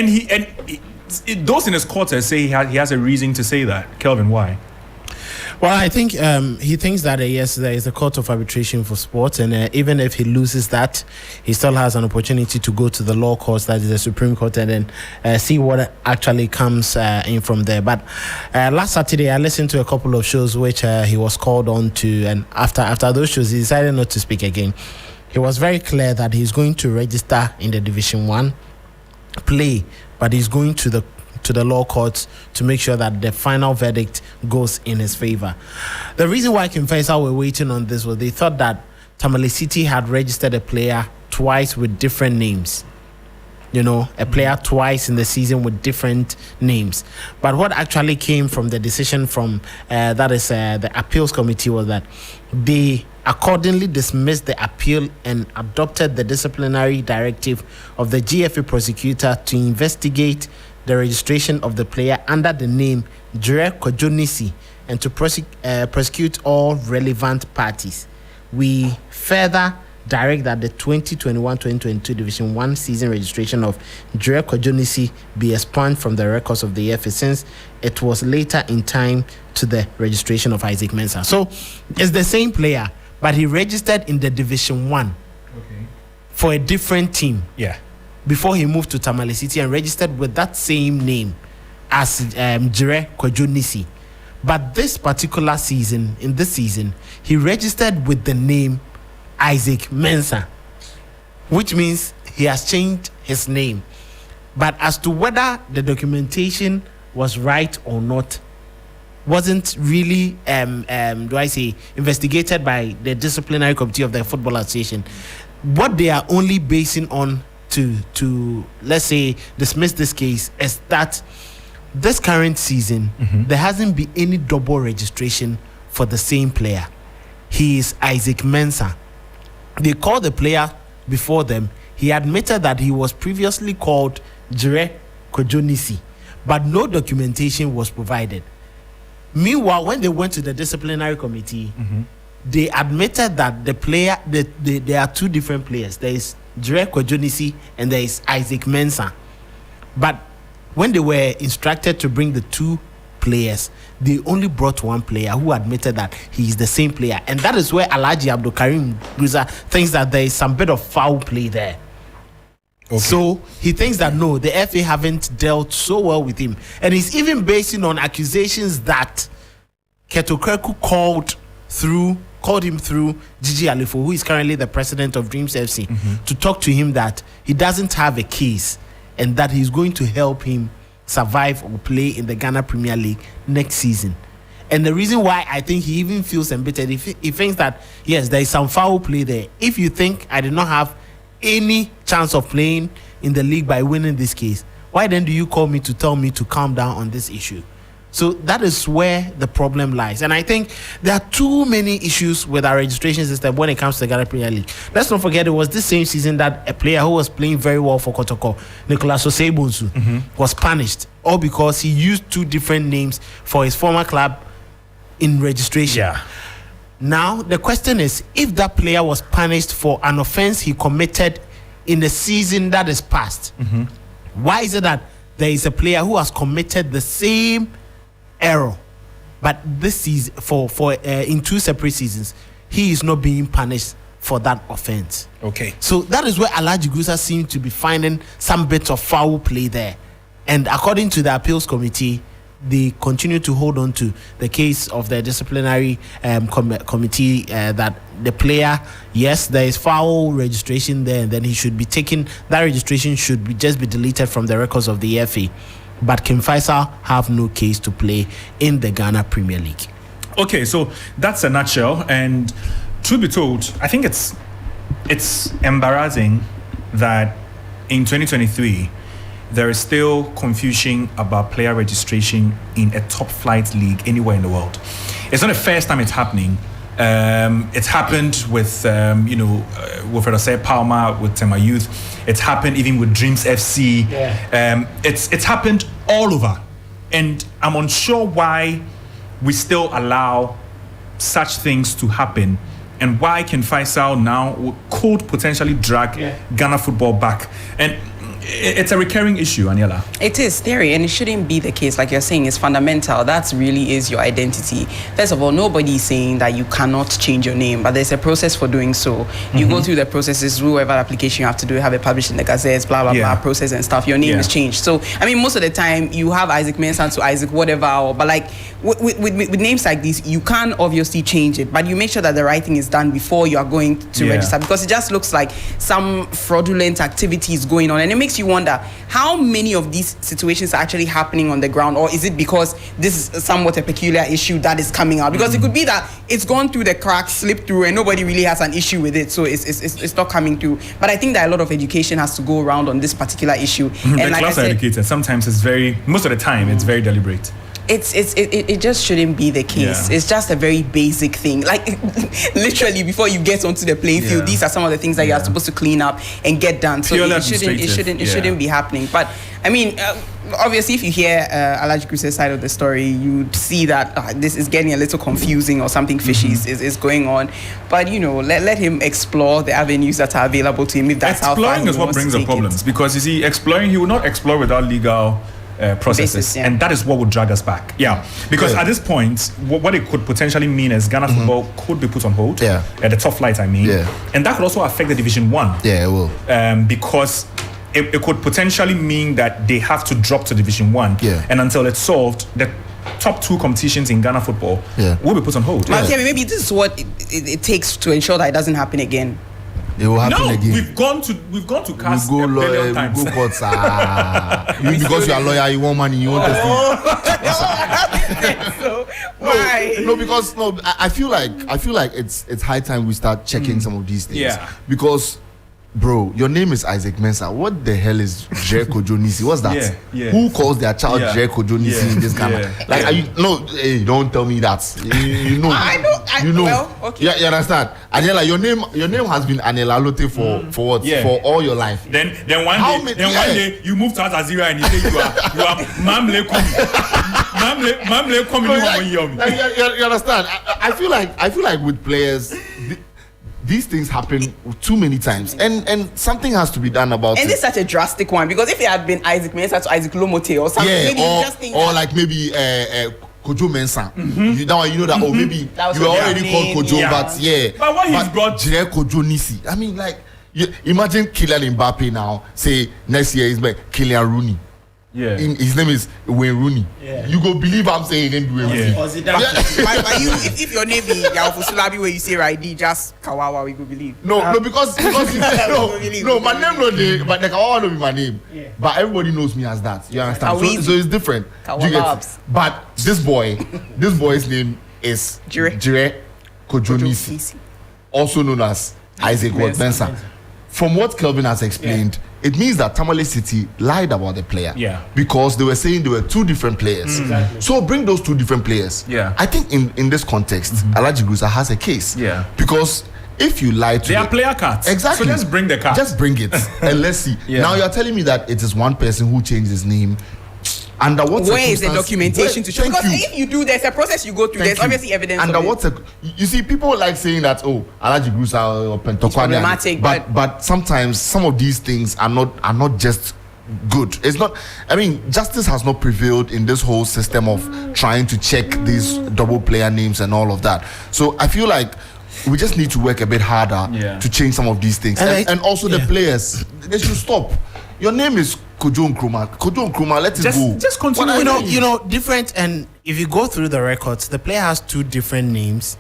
those in his quarters say he has a reason to say that. Kelvin, why? Well, I think he thinks that yes, there is a court of arbitration for sports, and even if he loses that, he still has an opportunity to go to the law courts, that is the Supreme Court, and then see what actually comes in from there. But last Saturday, I listened to a couple of shows which he was called on to, and after those shows, he decided not to speak again. He was very clear that he's going to register in the Division 1, play, but he's going to the law courts to make sure that the final verdict goes in his favor. The reason why King Faisal were waiting on this was they thought that Tamale City had registered a player twice with different names. A player twice in the season with different names. But what actually came from the decision from the appeals committee was that they accordingly dismissed the appeal and adopted the disciplinary directive of the GFA prosecutor to investigate the registration of the player under the name Jure Kojonisi and to prosecute all relevant parties. We further direct that the 2021-2022 Division 1 season registration of Jure Kojonisi be expunged from the records of the EFA, since it was later in time to the registration of Isaac Mensah. So it's the same player, but he registered in the Division 1 for a different team. Yeah. Before he moved to Tamale City and registered with that same name as Jure Kojonisi. But this particular season, he registered with the name Isaac Mensah, which means he has changed his name. But as to whether the documentation was right or not, wasn't really investigated by the disciplinary committee of the Football Association. What they are only basing on to let's say dismiss this case is that this current season there hasn't been any double registration for the same player. He is Isaac Mensah. They called the player before them. He admitted that he was previously called Jure Kojonisi, but no documentation was provided. Meanwhile, when they went to the disciplinary committee, they admitted that the player, there are two different players. There is Jure Kojonisi and there is Isaac Mensah. But when they were instructed to bring the two players, they only brought one player who admitted that he is the same player. And that is where Alhaji Abdul Karim Guza thinks that there is some bit of foul play there. Okay. So he thinks that no, the FA haven't dealt so well with him. And he's even basing on accusations that Keto Kreku called him through Gigi Alifo, who is currently the president of Dreams FC, to talk to him that he doesn't have a case and that he's going to help him survive or play in the Ghana Premier League next season. And the reason why I think he even feels embittered, he thinks that, yes, there is some foul play there. If you think I did not have any chance of playing in the league by winning this case, why then do you call me to tell me to calm down on this issue? So that is where the problem lies. And I think there are too many issues with our registration system when it comes to the Ghana Premier League. Let's not forget it was this same season that a player who was playing very well for Kotoko, Nicolas Osei-Bonsu, was punished, all because he used 2 different names for his former club in registration. Yeah. Now, the question is, if that player was punished for an offense he committed in the season that is past, why is it that there is a player who has committed the same error, but this season for in 2 separate seasons, he is not being punished for that offense? Okay. So that is where Alhaji Gusa seems to be finding some bits of foul play there. And according to the appeals committee, they continue to hold on to the case of the disciplinary committee that the player, yes, there is foul registration there, and then he should be taken. That registration should be just be deleted from the records of the FA. But Kim Faisal have no case to play in the Ghana Premier League. Okay, so that's a nutshell. And truth be told, I think it's embarrassing that in 2023 there is still confusion about player registration in a top flight league anywhere in the world. It's not the first time it's happening. It's happened with Wilfred Osei Palmer with Tema Youth. It's happened even with Dreams FC. Yeah. It's happened all over, and I'm unsure why we still allow such things to happen, and why Ken Faisal now could potentially drag Ghana football back. And it's a recurring issue, Aniela. It is theory, and it shouldn't be the case. Like you're saying, it's fundamental. That really is your identity. First of all, nobody is saying that you cannot change your name, but there's a process for doing so. You go through the processes, whatever application you have to do, have it published in the gazettes, blah blah blah, process and stuff. Your name is changed. So I mean, most of the time you have Isaac Mensah to Isaac whatever, but like with names like these, you can obviously change it, but you make sure that the right thing is done before you are going to register, because it just looks like some fraudulent activity is going on, and it makes you wonder how many of these situations are actually happening on the ground, or is it because this is somewhat a peculiar issue that is coming out? Because it could be that it's gone through the cracks, slipped through, and nobody really has an issue with it, so it's not coming through. But I think that a lot of education has to go around on this particular issue. And the like class are educated. Sometimes most of the time it's very deliberate. It just shouldn't be the case. It's just a very basic thing. Like literally before you get onto the playing field, these are some of the things that you are supposed to clean up and get done. So it shouldn't be happening. But I mean, obviously, if you hear Alhaji Gusa's side of the story, you see that this is getting a little confusing, or something fishy is going on. But let him explore the avenues that are available to him. If that's exploring is what brings the problems, because you see, exploring, he will not explore without legal processes, and that is what would drag us back. Because at this point, what it could potentially mean is Ghana football could be put on hold at the top flight, and that could also affect the Division 1. It will. Because it could potentially mean that they have to drop to Division 1, and until it's solved, the top 2 competitions in Ghana football will be put on hold. Maybe this is what it takes to ensure that it doesn't happen again. It will happen again. We've gone to cast a billion times. We go courts. Because you are a lawyer, you want money, you want to So why? I feel like it's high time we start checking some of these things. Because, bro, your name is Isaac Mensah. What the hell is Jere Kojo-Nisi? What's that? Who calls their child Jere Kojo-Nisi in this Ghana? Hey, don't tell me that. You know. I know. Well, okay. You understand? Anela, your name has been Anela Lote for what? For all your life. Then one day you move to Azazira and you say you are Mamle Komi. Mamle Komi. You understand? I feel like with players, these things happen too many times, and something has to be done about it. And it's such a drastic one, because if it had been Isaac Mensah to Isaac Lomote or something, maybe you just think like maybe Kojo Mensah. You know that, or maybe you were already called Kojo, but when he's brought Jere Kojo-Nisi, I mean, like, imagine Kylian Mbappe now, say next year is Kylian Rooney. His name is Wayne Rooney. You go believe I'm saying his name Wayne Rooney. But you, if your name is Yaofusulabi, where you say ID, just Kawawa, we go believe. No, because my name no dey, but the Kawawa no be my name. But everybody knows me as that. You understand? So it's different. But this boy's name is Jere Kojo-Nisi, also known as Isaac Mensah. from what Kelvin has explained, it means that Tamale City lied about the player. Yeah. Because they were saying they were two different players. Exactly. So bring those two different players. Yeah. I think in this context, Alhaji Grusa has a case. Yeah. Because if you lie to They are player cards. Exactly. So just bring the card. Just bring it and let's see. Yeah. Now you're telling me that it is one person who changed his name. Under what Where is the circumstance- documentation to show? Thank Because you. if you do, there's a process you go through. Thank There's you. obviously evidence. Under of what it. you see, people like saying that Alhaji Grusa or Pentokwani, problematic, but sometimes some of these things are not just good. It's not. I mean, justice has not prevailed in this whole system of trying to check these double player names and all of that. So I feel like we just need to work a bit harder to change some of these things, and also the players, they should stop. Your name is Kojo Nkrumah. Let it go. Just continue. You know, different. And if you go through the records, the player has two different names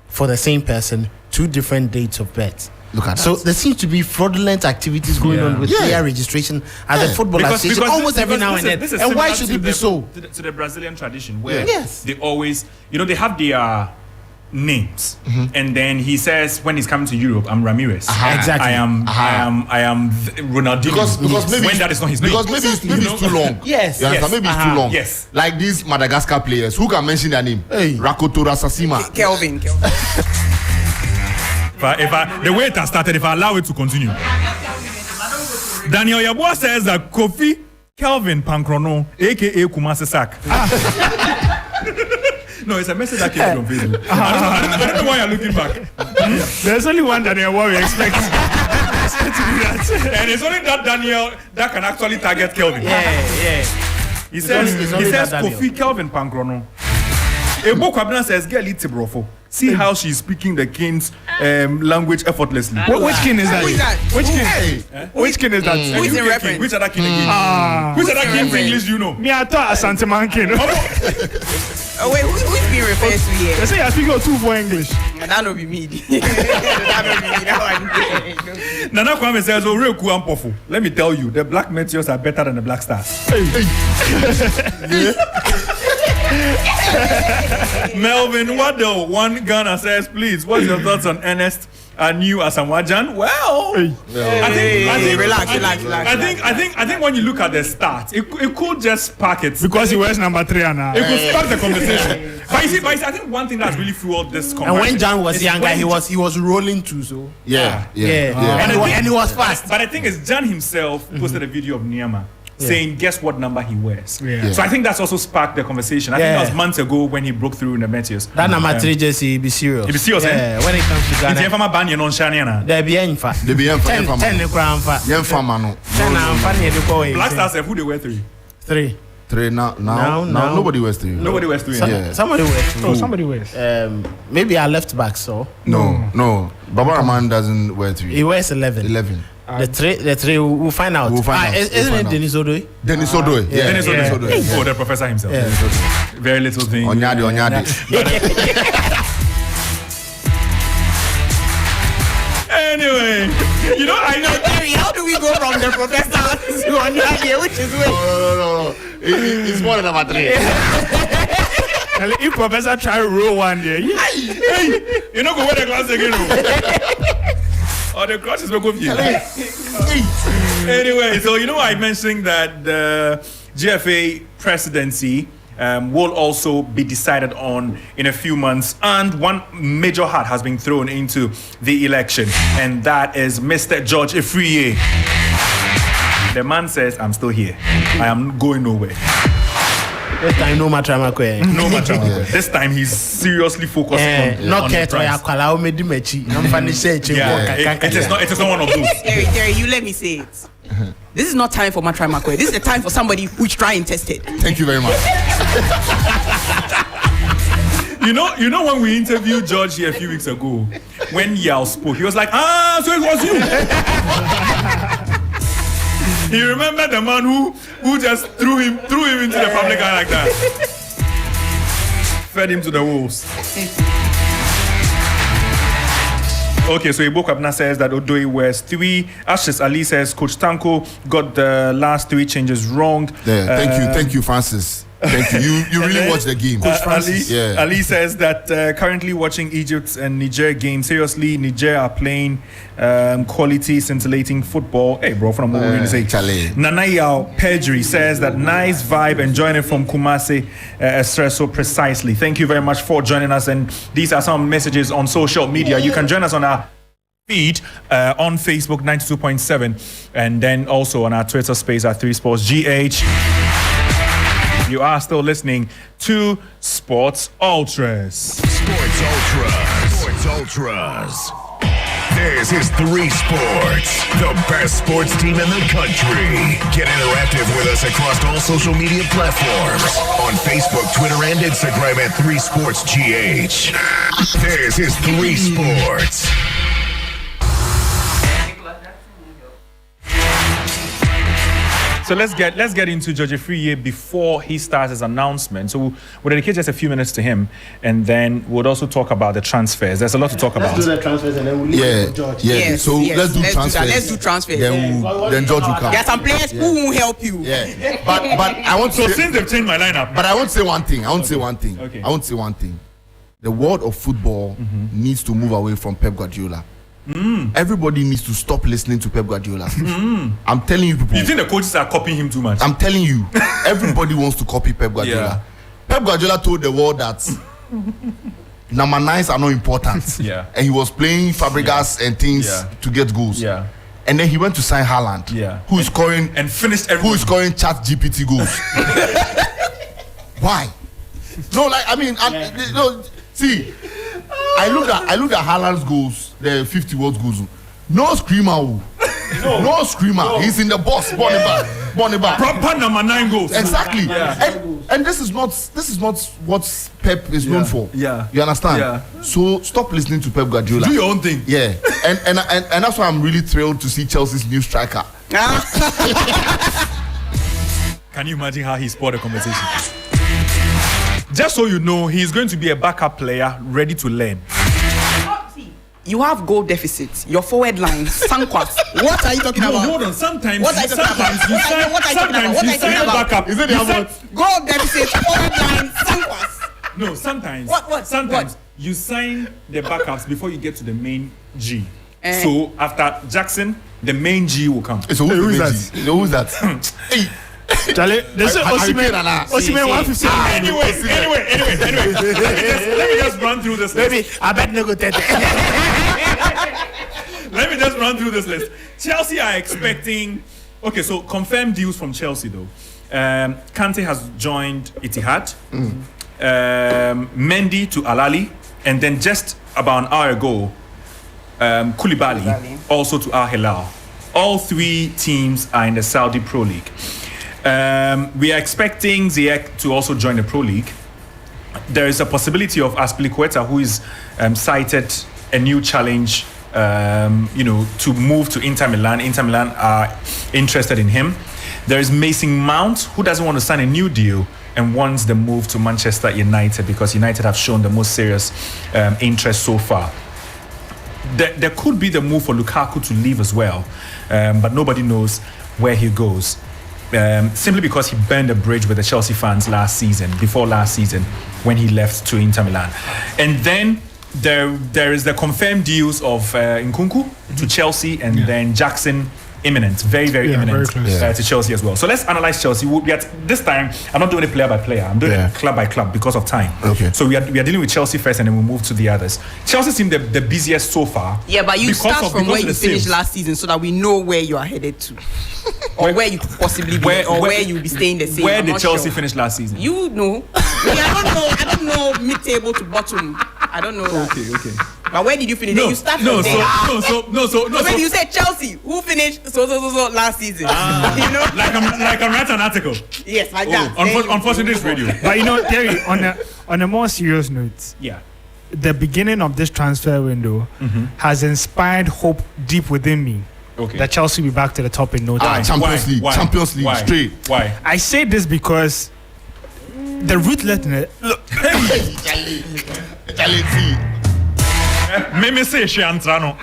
for the same person, two different dates of birth. Look at So that. there seems to be fraudulent activities going on with player registration at the football association almost every now and then. this is And why similar should to it be the- so? to the Brazilian tradition where Yes. they always, they have their names, and then he says when he's coming to Europe, I'm Ramirez. Exactly. I am Ronaldinho. Because maybe when that is not his name. because maybe it's too long. Yes. You understand? Maybe it's too long. Yes. Like these Madagascar players, who can mention their name? Hey. Rakoto Rasasima. Kelvin. The way it has started, if I allow it to continue. Daniel Yabua says that Kofi Kelvin Pankrono, aka Kumasi Sak. No, it's a message that came from Facebook. I don't know why you're looking back. There's only one Daniel what we expect. And it's only that Daniel that can actually target Kelvin. Yeah. He says only that Daniel. Kofi Kelvin Pankrono. Ebo Kwabena says girl Brofo. See how she's speaking the king's language effortlessly. Which king is that? Who is that? Which king? Hey. Which king is that? Who is in UK reference? king. Which other king again? Which other king's English do you know? Me, I thought Asante Man king. Oh wait, who's being referred to here? They say you're speaking of 2 for English. That don't be me. That don't be me. That one. Nana Kwame says, oh, real cool and powerful. Let me tell you, the Black Meteors are better than the Black Stars. Melvin Waddell, one Ghana says, please, what's your thoughts on Ernest New Asamoah? Well, I think relax. I think when you look at the stats, it could just spark it. Because he wears number 3 and It could spark the conversation. But you see, I think one thing that's really fueled this And conversation. when John was is younger, when he was rolling too. So Yeah. and he was fast. But I think it's Jan himself posted a video of Niama saying, guess what number he wears. Yeah. So I think that's also sparked the conversation. I think that was months ago when he broke through in the Meteors. That number 3 jersey be serious. He be serious, Yeah, when it comes to It's Ghana, from a ban, you know, Shaniana. there be any fa. They be young for 10 the crown fa. Young farmer no. 10 and funny the boy. Black Stars have who they wear 3. 3. 3 now. Now. Nobody wears 3. Nobody wears 3. Yeah. Somebody wear Oh, 2. somebody wears. Maybe our left back, so No. Baba Rahman doesn't wear 3. he wears 11. 11. The three we'll find out. We'll find out. Isn't We'll it find Denis Odoi? Dennis Odoi. Yeah. Dennis Yeah. Odoi. Oh, the professor himself. Yeah. Very little thing. Onyadi. Anyway, I know. Terry, how do we go from the professor to Onyade, which is way? No. It's more than number 3. And if Professor try to roll one day, You know, go wear the glass again. Or the crosses will go for you. Anyway, so I mentioned that the GFA presidency will also be decided on in a few months, and one major hat has been thrown into the election, and that is Mr. George Ifriye. The man says, I'm still here. I am going nowhere. This time no matter No matter what. This time he's seriously focusing on not on care the to ya prize. kwala o medi mechi. I'm funny say It is not one of those. Terry, you let me say it. This is not time for Matra Makwe. This is the time for somebody who's try and tested. Thank you very much. You know when we interviewed George here a few weeks ago, when Yao spoke, he was like, so it was you. He remembered the man who just threw him into the public eye like that. Fed him to the wolves. Okay, so Ibo Kwabena says that Odoi wears 3. Ashes Ali says Coach Tanko got the last 3 changes wrong. Yeah, thank you, Francis. Thank you. You really watch the game. Ali says that currently watching Egypt and Niger game. Seriously, Niger are playing quality, scintillating football. Hey, bro, from Nanayao Pedri says that nice vibe and joining from Kumasi, Estresso precisely. Thank you very much for joining us. And these are some messages on social media. You can join us on our feed on Facebook 92.7 and then also on our Twitter space at 3Sports GH. You are still listening to Sports Ultras. Sports Ultras. This is 3Sports, the best sports team in the country. Get interactive with us across all social media platforms on Facebook, Twitter, and Instagram at 3Sports GH. This is 3Sports. So let's get into George Friye before he starts his announcement. So we'll dedicate just a few minutes to him, and then we'll also talk about the transfers. There's a lot to talk about. Let's do the transfers and then we'll leave it to George. Yes, So let's do transfers. Let's do transfers. Then George will come. There are some players who won't help you. Yeah. But I want to So say, since they've changed my lineup, but I want to say one thing. Okay. I want to say one thing. The world of football needs to move away from Pep Guardiola. Everybody needs to stop listening to Pep Guardiola. I'm telling you, people. you think the coaches are copying him too much? I'm telling you, everybody wants to copy Pep Guardiola. Yeah. Pep Guardiola told the world that number 9s are not important. Yeah. And he was playing Fabregas and things to get goals. Yeah. And then he went to sign Haaland, who is scoring and finished who is scoring Chat GPT goals. Why? No, like I mean, see, I look at Haaland's goals, the 50 world goals. No screamer. No screamer. No. He's in the box. Bonneback. Proper number 9 goals. Exactly. Yeah. And this is not what Pep is known for. Yeah. You understand? Yeah. So stop listening to Pep Guardiola. Do your own thing. Yeah. And that's why I'm really thrilled to see Chelsea's new striker. Can you imagine how he spoiled the conversation? Just so you know, he's going to be a backup player ready to learn. You have goal deficits. Your forward line, Sankwas. What are you talking about? Hold on. Sometimes What are you talking about? you sign, What are you talking about? What are you talking about? backup. Is it the amount? Goal deficits, forward line, Sankwas. No, sometimes. What? Sometimes you sign the backups before you get to the main G. Eh. So after Jackson, the main G will come. So who's that? Hey. Charlie, this is Osimhen. Osimhen 150. Anyway. Let me just run through this list. Maybe I bet no good. Let me just run through this list. Chelsea are expecting. Okay, so confirmed deals from Chelsea though. Kante has joined Etihad. Mendy to Al Ahly, and then just about an hour ago, Koulibaly also to Al Hilal. All 3 teams are in the Saudi Pro League. We are expecting Ziyech to also join the Pro League. There is a possibility of Azpilicueta, who is cited a new challenge, to move to Inter Milan. Inter Milan are interested in him. There is Mason Mount, who doesn't want to sign a new deal and wants the move to Manchester United because United have shown the most serious interest so far. There could be the move for Lukaku to leave as well, but nobody knows where he goes. Simply because he burned a bridge with the Chelsea fans before last season, when he left to Inter Milan. And then there is the confirmed deals of Nkunku to Chelsea, and then Jackson imminent, very imminent to Chelsea as well. So let's analyze Chelsea. This time, I'm not doing it player by player. I'm doing it club by club because of time. Okay. So we are dealing with Chelsea first, and then we'll move to the others. Chelsea seemed the busiest so far. Yeah, but you start from where you finished sales. last season so that we know where you are headed to. Or where you could possibly be, where you'll be staying the same. Where did Chelsea finish last season? You know. I don't know mid-table to bottom. I don't know that. Okay. But where did you finish? You start from there. When you said Chelsea, who finished so last season? Like I'm writing an article. Yes, like that. Unfortunately, it's radio. But Terry, on a more serious note, the beginning of this transfer window has inspired hope deep within me. Okay. That Chelsea will be back to the top in no time. Champions League Why? straight. Why? I say this because the ruthlessness. Look, Me say she antrano.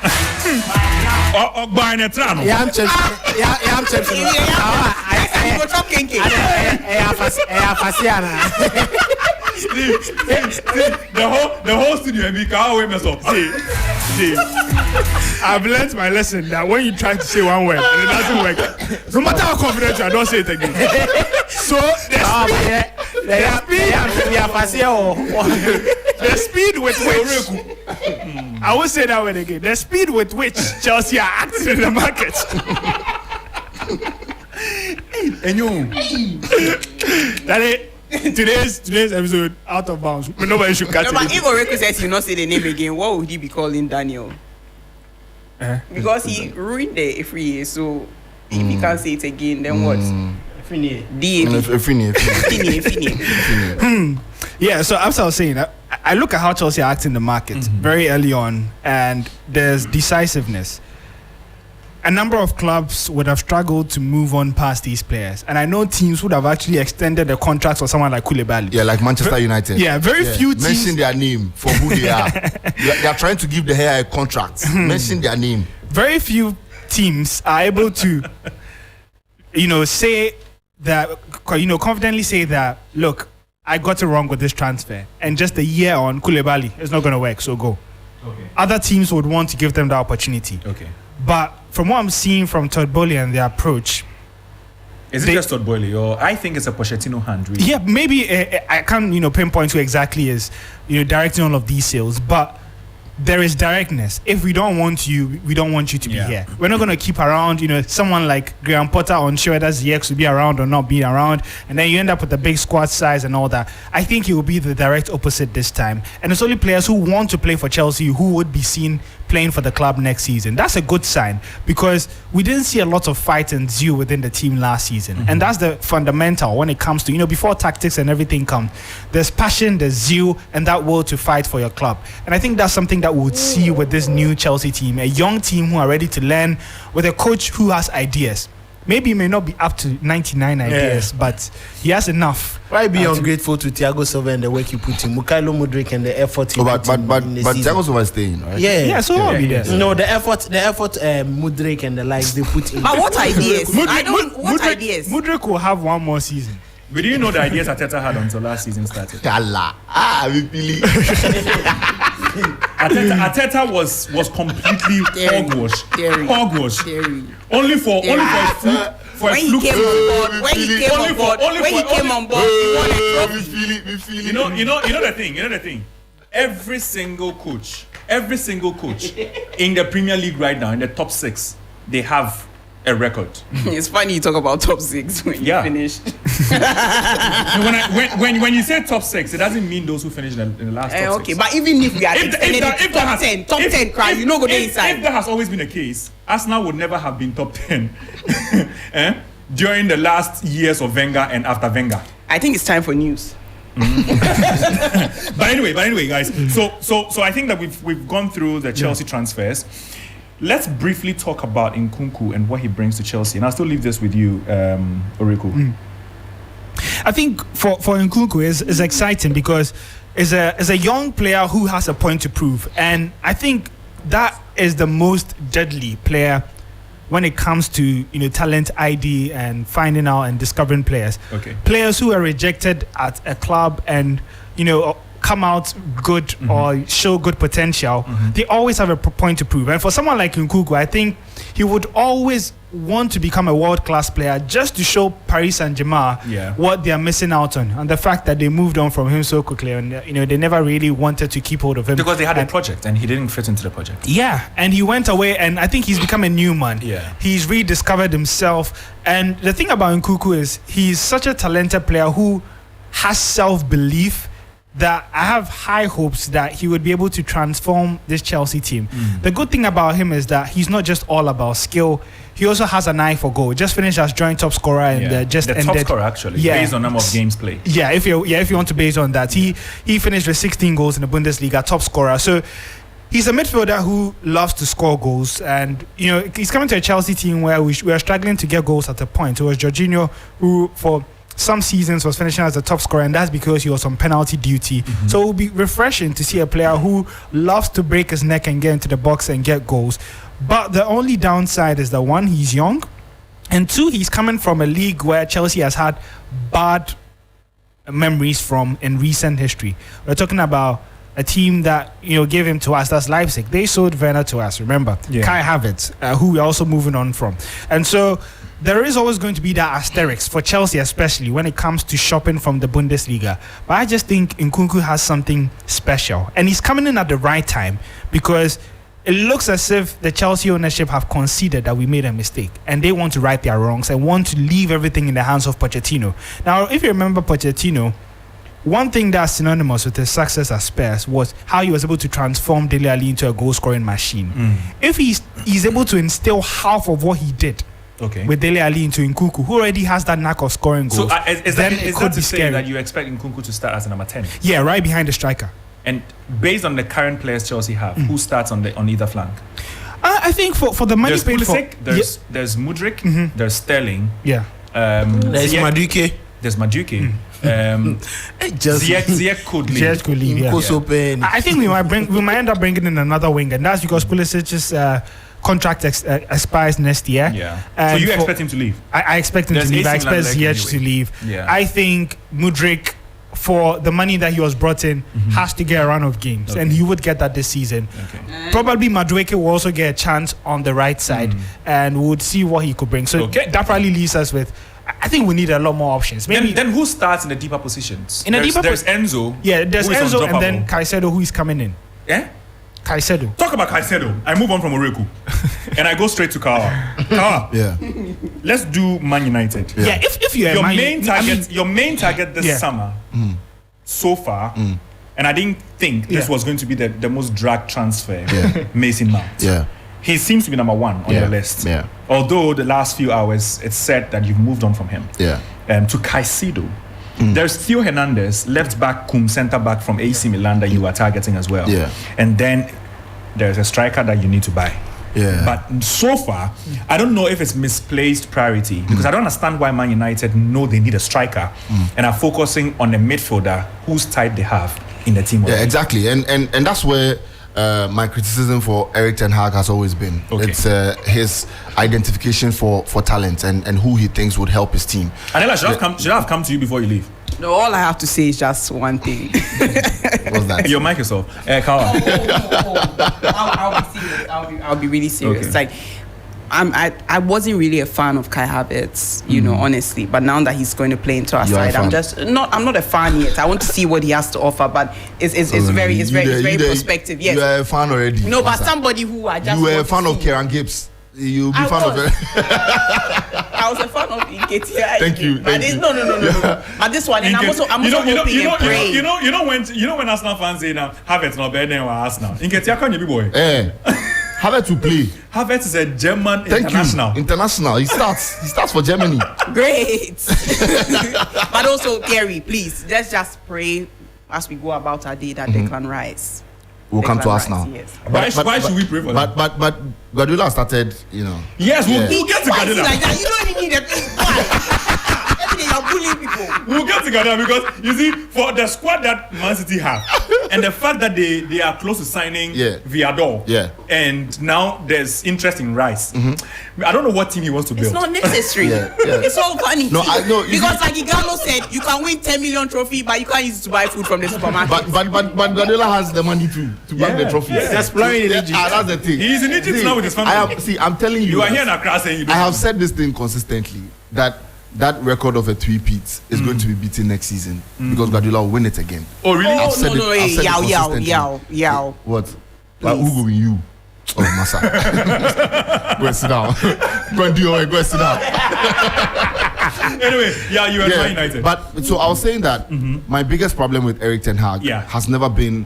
Or Trano. I'm Chelsea. You go chop kenke. The whole studio and we can't mess up. See, I've learned my lesson that when you try to say one word and it doesn't work, no matter how confident you are, don't say it again. So the speed with which I will say that word again. The speed with which Chelsea are acting in the market. And you, that is. Today's episode out of bounds. But nobody should catch No, but it. if Oreku says you not say the name again, what would he be calling Daniel? Because he ruined the Efrie, so if he can't say it again, then what? Yeah, so as I was saying, I look at how Chelsea are acting in the market very early on, and there's decisiveness. A number of clubs would have struggled to move on past these players. And I know teams would have actually extended the contracts for someone like Koulibaly. Yeah, like Manchester United. Yeah, very few teams. Mention their name for who they are. They are trying to give the hair a contract. Mention their name. Very few teams are able to, say that, confidently say that, look, I got it wrong with this transfer. And just a year on, Koulibaly, it's not going to work, so go. Okay. Other teams would want to give them the opportunity. Okay. But from what I'm seeing from Todd Boehly and their approach, is it just Todd Boehly, or I think it's a Pochettino hand, really? Yeah, maybe I can't pinpoint who exactly is directing all of these sales, but there is directness. If we don't want you, we don't want you to be here. We're not going to keep around, someone like Graham Potter unsure whether ZX will be around or not be around, and then you end up with a big squad size and all that. I think it will be the direct opposite this time. And it's only players who want to play for Chelsea who would be seen playing for the club next season. That's a good sign, because we didn't see a lot of fight and zeal within the team last season. And that's the fundamental when it comes to, before tactics and everything come, there's passion, there's zeal, and that will to fight for your club. And I think that's something that we would see with this new Chelsea team, a young team who are ready to learn, with a coach who has ideas. Maybe he may not be up to 99 ideas, but he has enough. Why be ungrateful to Thiago Silva and the work you put in, Mukaylo Mudryk and the effort he but put in the season? Thiago Silva is staying, right? Yeah, so I'll be there. No, the effort, Mudryk and the likes they put in. But what ideas? What ideas? Mudryk will have one more season. We didn't know the ideas Arteta had until last season started. Allah. We feel Arteta was completely hogwash. Hogwash. Only for when he came on board, he won a trophy. You know the thing. Every single coach in the Premier League right now, in the top 6, they have a record. It's funny you talk about top 6 when you finished. when you say top 6, it doesn't mean those who finished in the last top 6. Okay, but even if we are top 10, cry, you know, go inside. If that has always been the case, Arsenal would never have been top 10 during the last years of Wenger and after Wenger. I think it's time for news. But anyway, guys. So I think that we've gone through the Chelsea transfers. Let's briefly talk about Nkunku and what he brings to Chelsea, and I'll still leave this with you, Oreku. I think for Nkunku is exciting because is a young player who has a point to prove, and I think that is the most deadly player when it comes to talent ID and finding out and discovering players. Okay. Players who are rejected at a club and come out good or show good potential, they always have a point to prove. And for someone like Nkunku, I think he would always want to become a world-class player just to show Paris Saint-Germain what they are missing out on, and the fact that they moved on from him so quickly, and they never really wanted to keep hold of him because they had a project and he didn't fit into the project. Yeah, and he went away, and I think he's become a new man. Yeah, he's rediscovered himself, and the thing about Nkunku is he's such a talented player who has self-belief that I have high hopes that he would be able to transform this Chelsea team. The good thing about him is that he's not just all about skill. He also has an eye for goal. Just finished as joint top scorer and just ended. Top scorer actually, based on number of games played. Yeah, if you want to base on that, he finished with 16 goals in the Bundesliga, top scorer. So he's a midfielder who loves to score goals, and he's coming to a Chelsea team where we are struggling to get goals at a point. It was Jorginho who for some seasons was finishing as the top scorer, and that's because he was on penalty duty. So it will be refreshing to see a player who loves to break his neck and get into the box and get goals. But the only downside is that, one, he's young, And 2, he's coming from a league where Chelsea has had bad memories from in recent history. We're talking about a team that gave him to us. That's Leipzig. They sold Werner to us. Remember, Kai Havertz, who we're also moving on from. And so there is always going to be that asterisk for Chelsea, especially when it comes to shopping from the Bundesliga. But I just think Nkunku has something special, and he's coming in at the right time because it looks as if the Chelsea ownership have conceded that we made a mistake and they want to right their wrongs and want to leave everything in the hands of Pochettino. Now, if you remember Pochettino, one thing that's synonymous with his success at Spurs was how he was able to transform Dele Alli into a goal-scoring machine. If he's able to instill half of what he did with Dele Alli into Nkunku, who already has that knack of scoring goals, so is then that, it is could that be to say scary. that you expect Nkunku to start as a number 10? Yeah, right behind the striker. And based on the current players Chelsea have, who starts on either flank? I think for the money There's paid for, Pulisic, there's Mudryk, there's Sterling, There's Madueke. there's Madueke, Ziyech could lead. Ziyech could lead, yeah. I think we might end up bringing in another wing, and that's because Pulisic's contract expires next year. Yeah. So you expect him to leave? I expect him to leave. I expect Ziyech to leave. Yeah. I think Mudryk, for the money that he was brought in, has to get a run of games, and he would get that this season. Probably Madueke will also get a chance on the right side, and we would see what he could bring. So that probably leaves us with, I think we need a lot more options. Maybe then who starts in the deeper positions? There's Enzo. Yeah, there's Enzo and then Caicedo, who is coming in. Yeah? Caicedo. Talk about Caicedo. I move on from Oreku and I go straight to Kawa. Yeah. Let's do Man United. Yeah, if you're your main target this summer so far, and I didn't think this was going to be the most dragged transfer, Mason Mount. Yeah. He seems to be number 1 on your list. Yeah. Although the last few hours it's said that you've moved on from him. Yeah. To Caicedo. There's Theo Hernandez, left back, centre back from AC Milan that you are targeting as well. Yeah. And then there's a striker that you need to buy. Yeah. But so far, I don't know if it's misplaced priority because I don't understand why Man United know they need a striker and are focusing on a midfielder whose type they have in the team already. Yeah, exactly. And that's where my criticism for Erik ten Hag has always been. It's his identification for talent and who he thinks would help his team. Anela, should I have come to you before you leave? No, all I have to say is just one thing. What's that? Your mic is off. Kawa. I'll be serious. I'll be really serious. Like, I wasn't really a fan of Kai Havertz, honestly. But now that he's going to play into our side, I'm not a fan yet. I want to see what he has to offer. But it's very prospective. Yes, you are a fan already. No, but somebody who I just you were a fan of Kieran Gibbs. You'll be fan of. I was a fan of Nketiah. Thank you. No. But this one, and I'm also hoping and praying. You know when Arsenal fans say now Havertz not better than Arsenal. Nketiah can you be boy? Havertz to play. Havertz is a German international. International. He starts for Germany. Great. But also, Gary, please, let's just pray as we go about our day that they can rise. We'll come to us now. Yes. Why should we pray for that? But Guardiola started, Yes, we'll get to Why is it Guardiola. like that? You don't even need a why? Every day you're bullying people. We'll get to Guardiola because you see, for the squad that Man City have, and the fact that they are close to signing Viador, and now there's interest in Rice. I don't know what team he wants to build. It's not necessary. It's all funny. No, I know because like Igalo said, you can win 10 million trophy, but you can't use it to buy food from the supermarket. But Guardiola has the money to buy the trophy. Yeah. Just exploring in Egypt. That's the thing. He's in Egypt now with his family. I'm telling you. You are here in Accra saying you don't. I have said this thing consistently that record of a three-peat is going to be beaten next season because Guardiola will win it again. Oh really? I've said it Yow. What? Like who go in you? Oh, Massa. Go and sit down. Go and do your way. Go and sit down. Anyway, you are Man United. But so I was saying that my biggest problem with Erik ten Hag has never been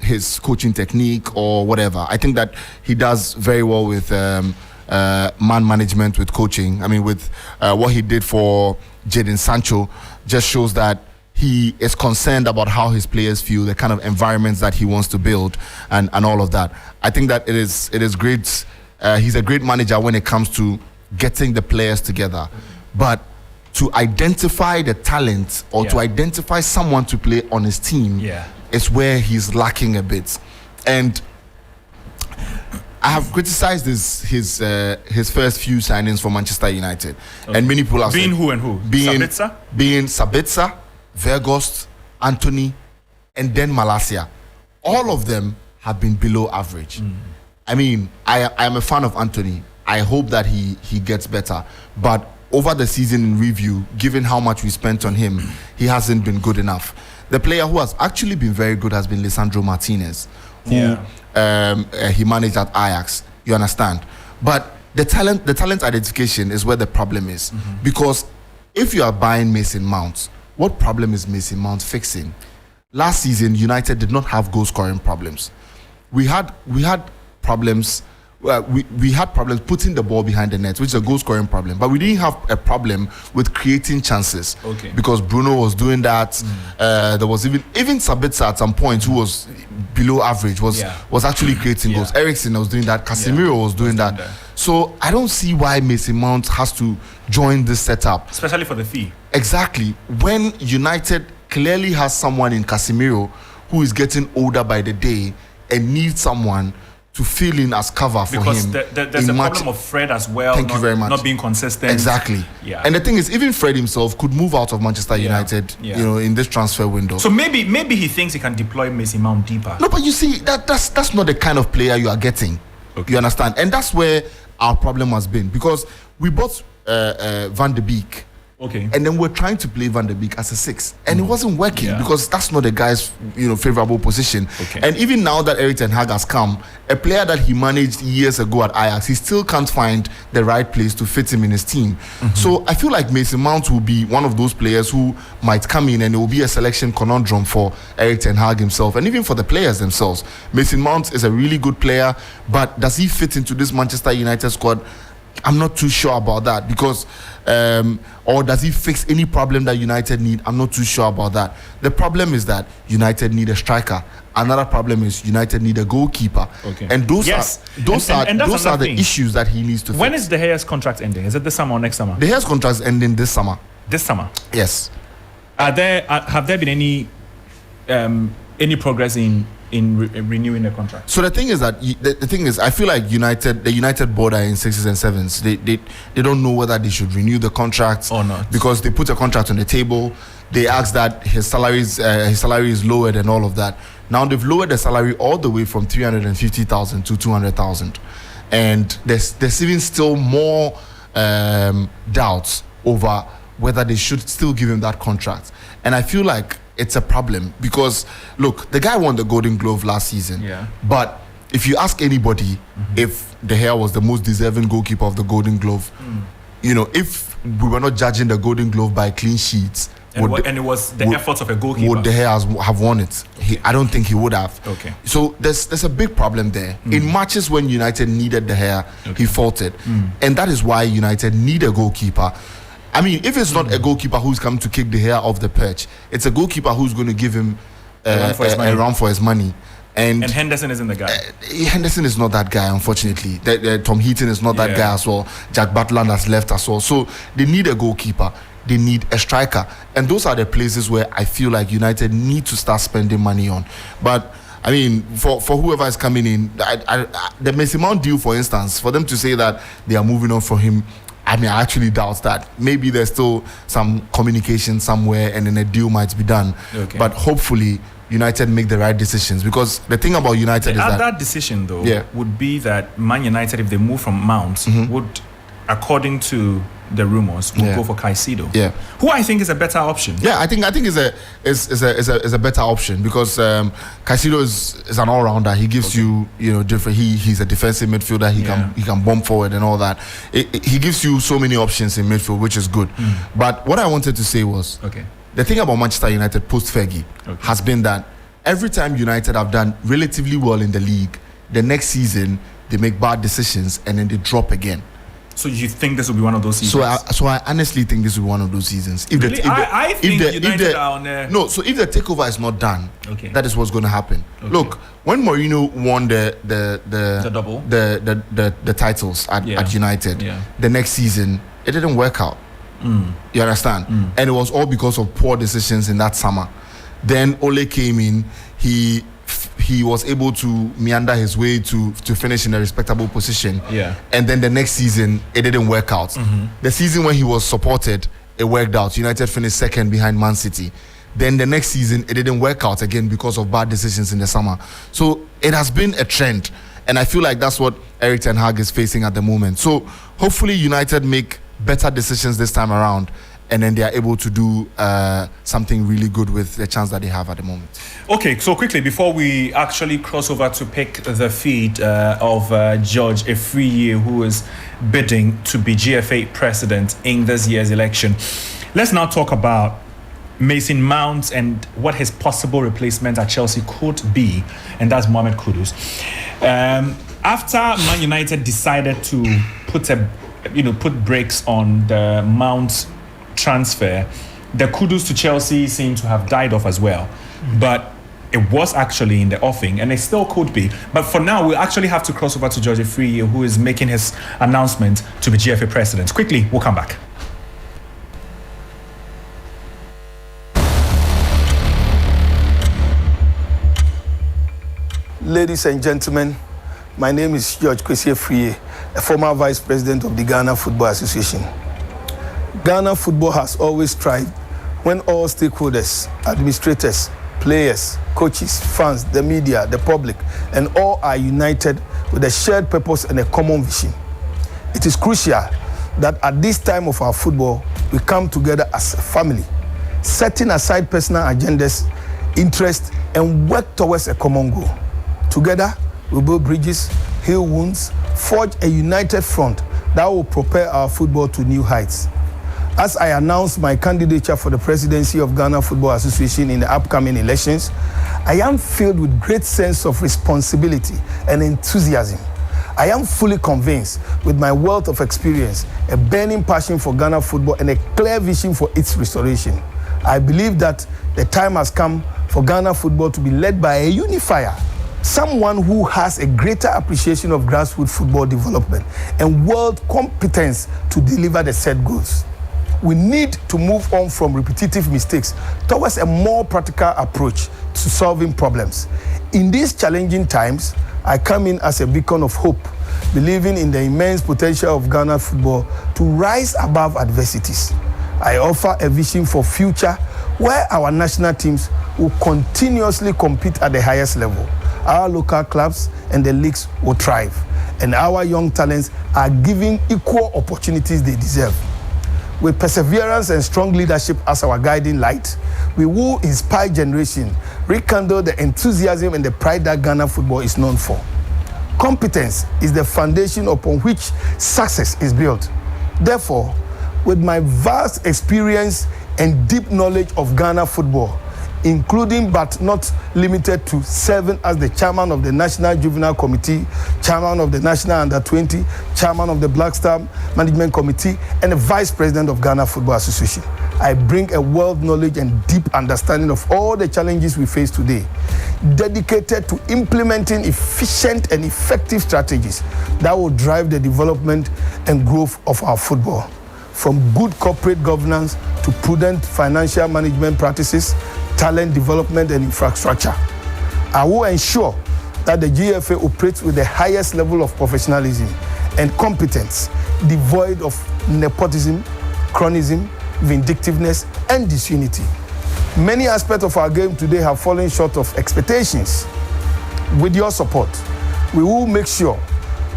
his coaching technique or whatever. I think that he does very well with man management, with coaching. I mean, with what he did for Jadon Sancho, just shows that he is concerned about how his players feel, the kind of environments that he wants to build, and all of that. I think that it is great. He's a great manager when it comes to getting the players together, but to identify the talent or to identify someone to play on his team is where he's lacking a bit. And I have criticized his first few signings for Manchester United, and many people have being said, who and who? being Sabitzer, Vergost, Anthony, and then Malacia. All of them have been below average. I mean, I am a fan of Anthony. I hope that he gets better, but over the season in review, given how much we spent on him, he hasn't been good enough. The player who has actually been very good has been Lisandro Martinez, who he managed at Ajax. You understand? But the talent identification is where the problem is, because if you are buying Mason Mount, what problem is Mason Mount fixing? Last season, United did not have goal scoring problems. We had problems. We had problems putting the ball behind the net, which is a goal scoring problem, but we didn't have a problem with creating chances. Because Bruno was doing that. There was even Sabitzer at some point, who was below average, was actually creating goals. Eriksen was doing that. Casemiro was doing that. So I don't see why Mason Mount has to join this setup, especially for the fee. Exactly, when United clearly has someone in Casemiro who is getting older by the day and needs someone to fill in as cover for him. Because there's a problem of Fred as well. Thank you very much. Not being consistent. Exactly. Yeah. And the thing is, even Fred himself could move out of Manchester United, in this transfer window. So maybe he thinks he can deploy Mason Mount deeper. No, but you see, that's not the kind of player you are getting. You understand? And that's where our problem has been, because we bought Van de Beek. And then we're trying to play Van de Beek as a 6, and it wasn't working because that's not the guy's favorable position. And even now that Erik ten Hag has come, a player that he managed years ago at Ajax, he still can't find the right place to fit him in his team. So I feel like Mason Mount will be one of those players who might come in, and it will be a selection conundrum for Erik ten Hag himself, and even for the players themselves. Mason Mount is a really good player, but does he fit into this Manchester United squad? I'm not too sure about that, because or does he fix any problem that United need? I'm not too sure about that. The problem is that United need a striker. Another problem is United need a goalkeeper. And those are the issues that he needs to fix. When is De Gea's contract ending? Is it this summer or next summer? De Gea's contract is ending this summer. This summer? Yes. Have there been any progress in renewing the contract? So the thing is that the thing is, I feel like the United board are in 6s and 7s. They don't know whether they should renew the contract or not, because they put a contract on the table. They asked that his salary is lowered and all of that. Now they've lowered the salary all the way from 350,000 to 200,000, and there's even still more doubts over whether they should still give him that contract. And I feel like it's a problem, because look, the guy won the Golden Glove last season. But if you ask anybody if De Gea was the most deserving goalkeeper of the Golden Glove, if we were not judging the Golden Glove by clean sheets, and it was the efforts of a goalkeeper, would De Gea have won it? I don't think he would have. So there's a big problem there. In matches when United needed De Gea, he faltered, and that is why United need a goalkeeper. I mean, if it's not a goalkeeper who's come to kick De Gea off the pitch, it's a goalkeeper who's going to give him a run for his money. And Henderson isn't the guy. Henderson is not that guy, unfortunately. Tom Heaton is not that guy as well. Jack Butland has left as well. So they need a goalkeeper. They need a striker. And those are the places where I feel like United need to start spending money on. But I mean, for whoever is coming in, the Mason Mount deal, for instance, for them to say that they are moving on from him, I mean, I actually doubt that. Maybe there's still some communication somewhere, and then a deal might be done. But hopefully, United make the right decisions, because the thing about United is that decision, though, would be that Man United, if they move from Mount, would, according to the rumors, will go for Caicedo, who I think is a better option. I think is a better option, because Caicedo is an all-rounder. He gives you different. He's a defensive midfielder. He can bomb forward and all that. He gives you so many options in midfield, which is good. But what I wanted to say was, the thing about Manchester United post Fergie has been that every time United have done relatively well in the league, the next season they make bad decisions and then they drop again. So you think this will be one of those seasons? So I honestly think this will be one of those seasons. I think United are on there. No, so if the takeover is not done, that is what's going to happen. Look, when Mourinho won the double, the titles at United, the next season it didn't work out. You understand? And it was all because of poor decisions in that summer. Then Ole came in. He he was able to meander his way to finish in a respectable position. Yeah. And then the next season, it didn't work out. The season when he was supported, it worked out. United finished second behind Man City. Then the next season, it didn't work out again because of bad decisions in the summer. So it has been a trend. And I feel like that's what Erik ten Hag is facing at the moment. So hopefully United make better decisions this time around, and then they are able to do something really good with the chance that they have at the moment. Okay, so quickly, before we actually cross over to pick the feed of George Afriyie, who is bidding to be GFA president in this year's election, let's now talk about Mason Mount and what his possible replacement at Chelsea could be, and that's Mohamed Kudus. After Man United decided to put brakes on the Mount transfer, the Kudus to Chelsea seem to have died off as well. But it was actually in the offing, and it still could be. But for now, we'll actually have to cross over to George Afriyie, who is making his announcement to be GFA president. Quickly, we'll come back. Ladies and gentlemen, my name is George Afriyie, a former vice president of the Ghana Football Association. Ghana football has always thrived when all stakeholders, administrators, players, coaches, fans, the media, the public, and all are united with a shared purpose and a common vision. It is crucial that at this time of our football, we come together as a family, setting aside personal agendas, interests, and work towards a common goal. Together, we build bridges, heal wounds, forge a united front that will propel our football to new heights. As I announced my candidature for the presidency of Ghana Football Association in the upcoming elections, I am filled with great sense of responsibility and enthusiasm. I am fully convinced, with my wealth of experience, a burning passion for Ghana football, and a clear vision for its restoration. I believe that the time has come for Ghana football to be led by a unifier, someone who has a greater appreciation of grassroots football development and world competence to deliver the set goals. We need to move on from repetitive mistakes towards a more practical approach to solving problems. In these challenging times, I come in as a beacon of hope, believing in the immense potential of Ghana football to rise above adversities. I offer a vision for future where our national teams will continuously compete at the highest level. Our local clubs and the leagues will thrive, and our young talents are given equal opportunities they deserve. With perseverance and strong leadership as our guiding light, we will inspire generation, rekindle the enthusiasm and the pride that Ghana football is known for. Competence is the foundation upon which success is built. Therefore, with my vast experience and deep knowledge of Ghana football, including but not limited to serving as the chairman of the National Juvenile Committee, chairman of the National Under-20, chairman of the Black Star Management Committee, and the vice president of Ghana Football Association. I bring a world knowledge and deep understanding of all the challenges we face today, dedicated to implementing efficient and effective strategies that will drive the development and growth of our football. From good corporate governance to prudent financial management practices, talent development and infrastructure, I will ensure that the GFA operates with the highest level of professionalism and competence, devoid of nepotism, cronyism, vindictiveness, and disunity. Many aspects of our game today have fallen short of expectations. With your support, we will make sure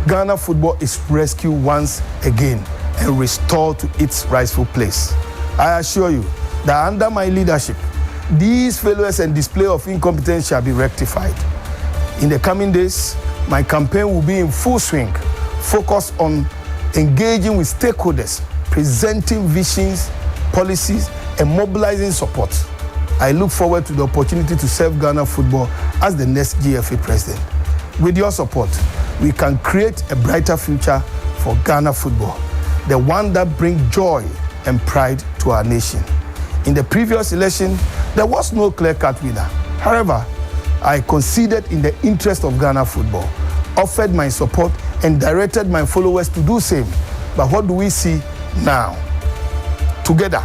Ghana football is rescued once again and restored to its rightful place. I assure you that under my leadership, these failures and display of incompetence shall be rectified. In the coming days, my campaign will be in full swing, focused on engaging with stakeholders, presenting visions, policies, and mobilizing support. I look forward to the opportunity to serve Ghana football as the next GFA president. With your support, we can create a brighter future for Ghana football, the one that brings joy and pride to our nation. In the previous election, there was no clear-cut winner. However, I conceded in the interest of Ghana football, offered my support, and directed my followers to do same. But what do we see now? Together,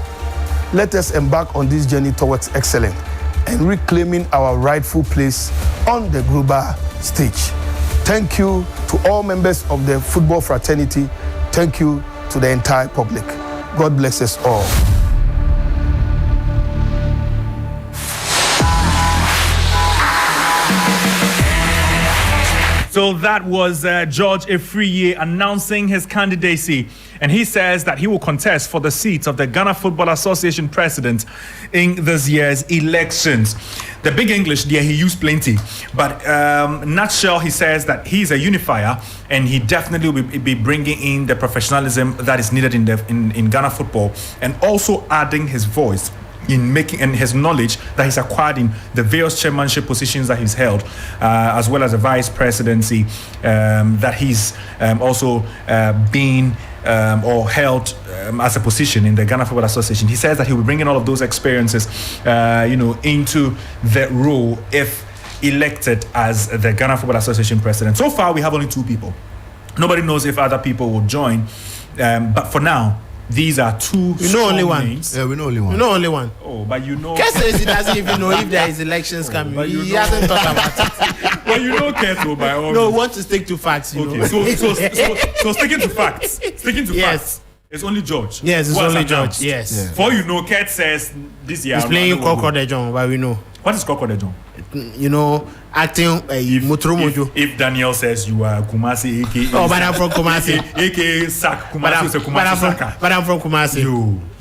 let us embark on this journey towards excellence and reclaiming our rightful place on the global stage. Thank you to all members of the football fraternity. Thank you to the entire public. God bless us all. So that was George Afriyie announcing his candidacy, and he says that he will contest for the seat of the Ghana Football Association president in this year's elections. The big English there, he used plenty, but nutshell, he says that he's a unifier, and he definitely will be bringing in the professionalism that is needed in Ghana football, and also adding his voice in making and his knowledge that he's acquired in the various chairmanship positions that he's held, as well as a vice presidency that he's also been or held as a position in the Ghana Football Association. He says that he will bring in all of those experiences, into the role if elected as the Ghana Football Association president. So far, we have only 2 people. Nobody knows if other people will join, but for now, these are 2 We know only one. names. Yeah, we know only one. We know only one. Oh, but you know. Kes says he doesn't even know if there is elections coming. but you He know- hasn't talked about it. Well, you know Keto by all No, means. we want to stick to facts, you Okay, know. so sticking to facts. Sticking to Yes. facts. It's only George. Yes, it's who has only George. announced. Yes. Yeah. For you know, Ket says this year. He's playing Koko De Jong, but we know. What is Koko De Jong? You know, acting Motoro Mojo. If Daniel says you are Kumasi, aka Oh, but I'm from Kumasi. aka Sak But Kumasi, is a Kumasi Saka. I'm from Kumasi.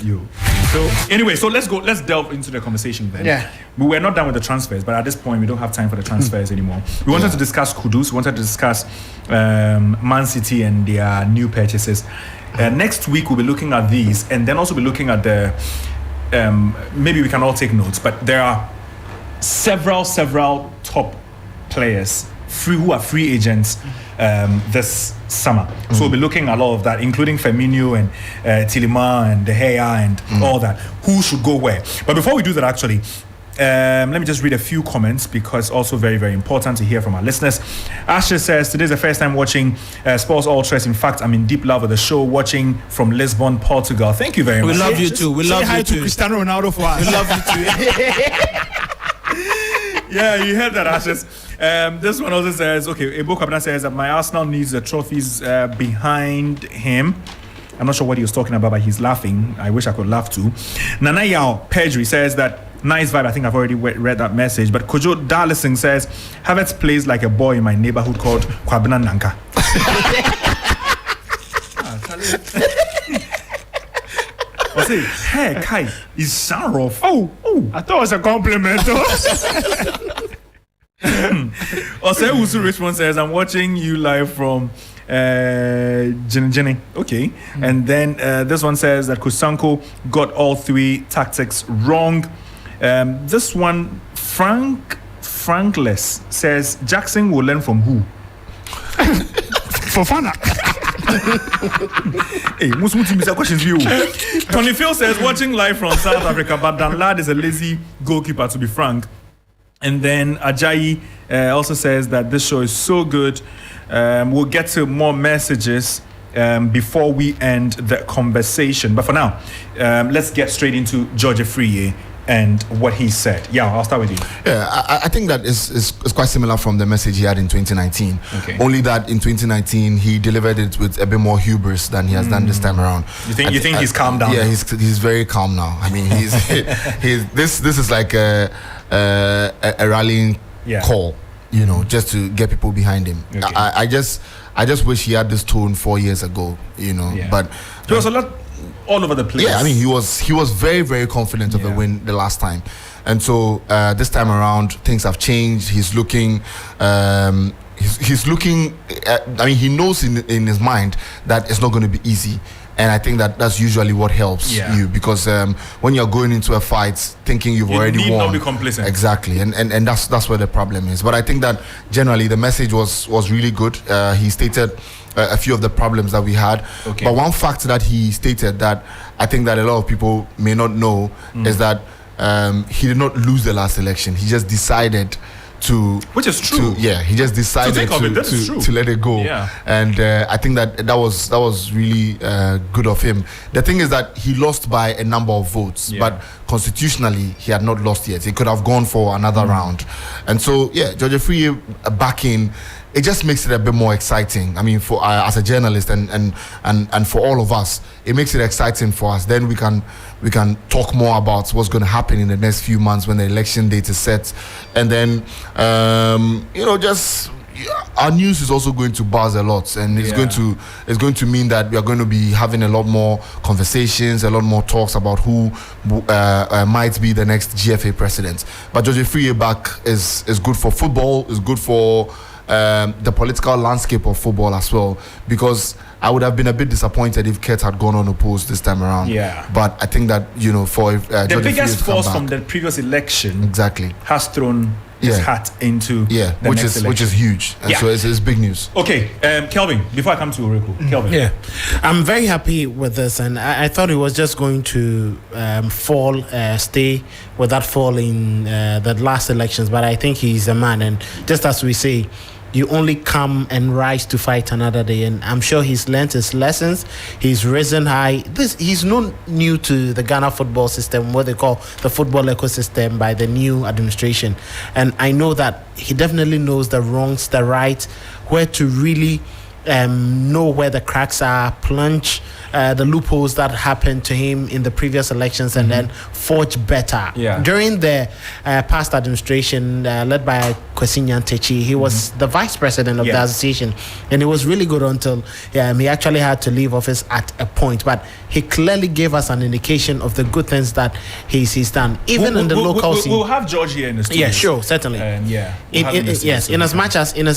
You. So anyway, so let's delve into the conversation then. Yeah. We were not done with the transfers, but at this point we don't have time for the transfers anymore. We wanted to discuss Kudus. We wanted to discuss Man City and their new purchases. Next week we'll be looking at these, and then also be looking at the. Maybe we can all take notes, but there are several top players who are free agents this summer. So we'll be looking at all of that, including Firmino and Tielemans and De Gea and all that. Who should go where? But before we do that, actually, let me just read a few comments, because also very, very important to hear from our listeners. Asher says, today's the first time watching Sports Ultras. In fact, I'm in deep love with the show, watching from Lisbon, Portugal. Thank you very much. We love you too. We Say love hi you to too. Cristiano Ronaldo for us. We love you too. Yeah, you heard that, Ashes. This one also says, okay, Ebo Kabina says that my Arsenal needs the trophies behind him. I'm not sure what he was talking about, but he's laughing. I wish I could laugh too. Nana Yao Pedri says that nice vibe. I think I've already read that message. But Kojo Darlison says, Havertz plays like a boy in my neighborhood called Kwabena Nanka. I say, hey, Kai, is Sharoff. Oh, I thought it was a compliment. Ose Usu Richmond says, I'm watching you live from Jenny. Okay. And then this one says that Kusanko got all 3 tactics wrong. This one, Frankless says, Jackson will learn from who? Fofana. Hey, most questions for you. Tony Phil says, watching live from South Africa, but Dan Lad is a lazy goalkeeper, to be frank. And then Ajayi also says that this show is so good. We'll get to more messages before we end the conversation. But for now, let's get straight into George Afriyie and what he said. Yeah, I'll start with you. Yeah, I think that is quite similar from the message he had in 2019. Okay. Only that in 2019 he delivered it with a bit more hubris than he has done this time around. You think he's calmed down? Yeah, he's very calm now. I mean, this is like a rallying call, just to get people behind him. Okay. I just wish he had this tone 4 years ago, Yeah. but He was a lot all over the place. yeah, I mean, he was very, very confident of the win the last time, and so this time around things have changed. He's looking. He's looking. I mean, he knows in his mind that it's not going to be easy, and I think that's usually what helps you, because when you're going into a fight thinking you've already need won, not be complacent. Exactly, and that's where the problem is. But I think that generally the message was really good. He stated a few of the problems that we had, but one fact that he stated that I think that a lot of people may not know is that he did not lose the last election. He just decided which is true. He just decided to let it go. Yeah. And I think that was really good of him. The thing is that he lost by a number of votes, but constitutionally he had not lost yet. He could have gone for another round. And so George Afriyie back in, it just makes it a bit more exciting. I mean, for as a journalist and for all of us, it makes it exciting for us. Then we can talk more about what's going to happen in the next few months when the election date is set, and then just our news is also going to buzz a lot, and it's going to mean that we are going to be having a lot more conversations, a lot more talks about who might be the next GFA president. But George Afriyie back is good for football, is good for the political landscape of football as well, because I would have been a bit disappointed if Kett had gone unopposed this time around. Yeah. But I think that for the biggest force from the previous election has thrown his hat into the next election. Which is huge. And so it's big news. Okay, Kelvin, before I come to Oreku, Kelvin. Yeah, I'm very happy with this, and I thought it was just going to stay with that fall in the last elections, but I think he's a man, and just as we say, you only come and rise to fight another day, and I'm sure he's learned his lessons. He's risen high. He's not new to the Ghana football system, what they call the football ecosystem, by the new administration, and I know that he definitely knows the wrongs, the right, where to really know where the cracks are, plunge the loopholes that happened to him in the previous elections, and then forge better. During the past administration led by Kwesi Nyantakyi, he was the vice president of the association, and it was really good until he actually had to leave office at a point, but he clearly gave us an indication of the good things that he's done, even in the local scene. We'll have George here in the studio. Yeah, sure, certainly. In as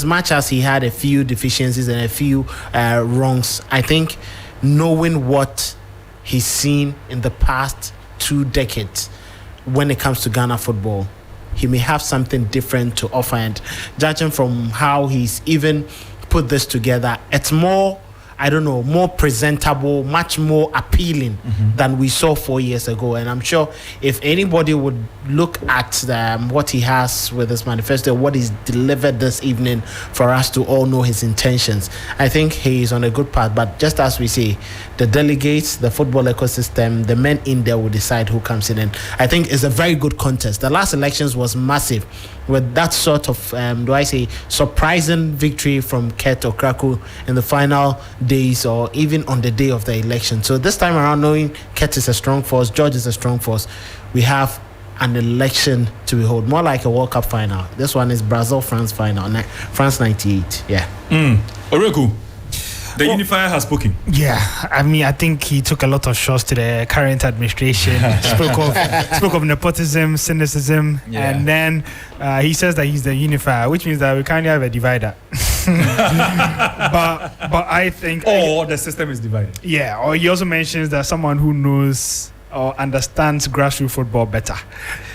much as he had a few deficiencies and a few wrongs, I think knowing what he's seen in the past 2 decades when it comes to Ghana football, he may have something different to offer, and judging from how he's even put this together, it's more presentable, much more appealing than we saw 4 years ago. And I'm sure if anybody would look at what he has with his manifesto, what he's delivered this evening, for us to all know his intentions, I think he's on a good path. But just as we say, the delegates, the football ecosystem, the men in there will decide who comes in. And I think it's a very good contest. The last elections was massive, with that sort of, surprising victory from Kett Okraku in the final days, or even on the day of the election. So this time around, knowing Kett is a strong force, George is a strong force, we have an election to behold, more like a World Cup final. This one is Brazil-France final, France 98. Oreku, the unifier has spoken. Yeah, I mean, I think he took a lot of shots to the current administration. spoke of nepotism, cynicism, and then he says that he's the unifier, which means that we can't have a divider. but I think, or the system is divided. Yeah, or he also mentions that someone who knows or understands grassroots football better.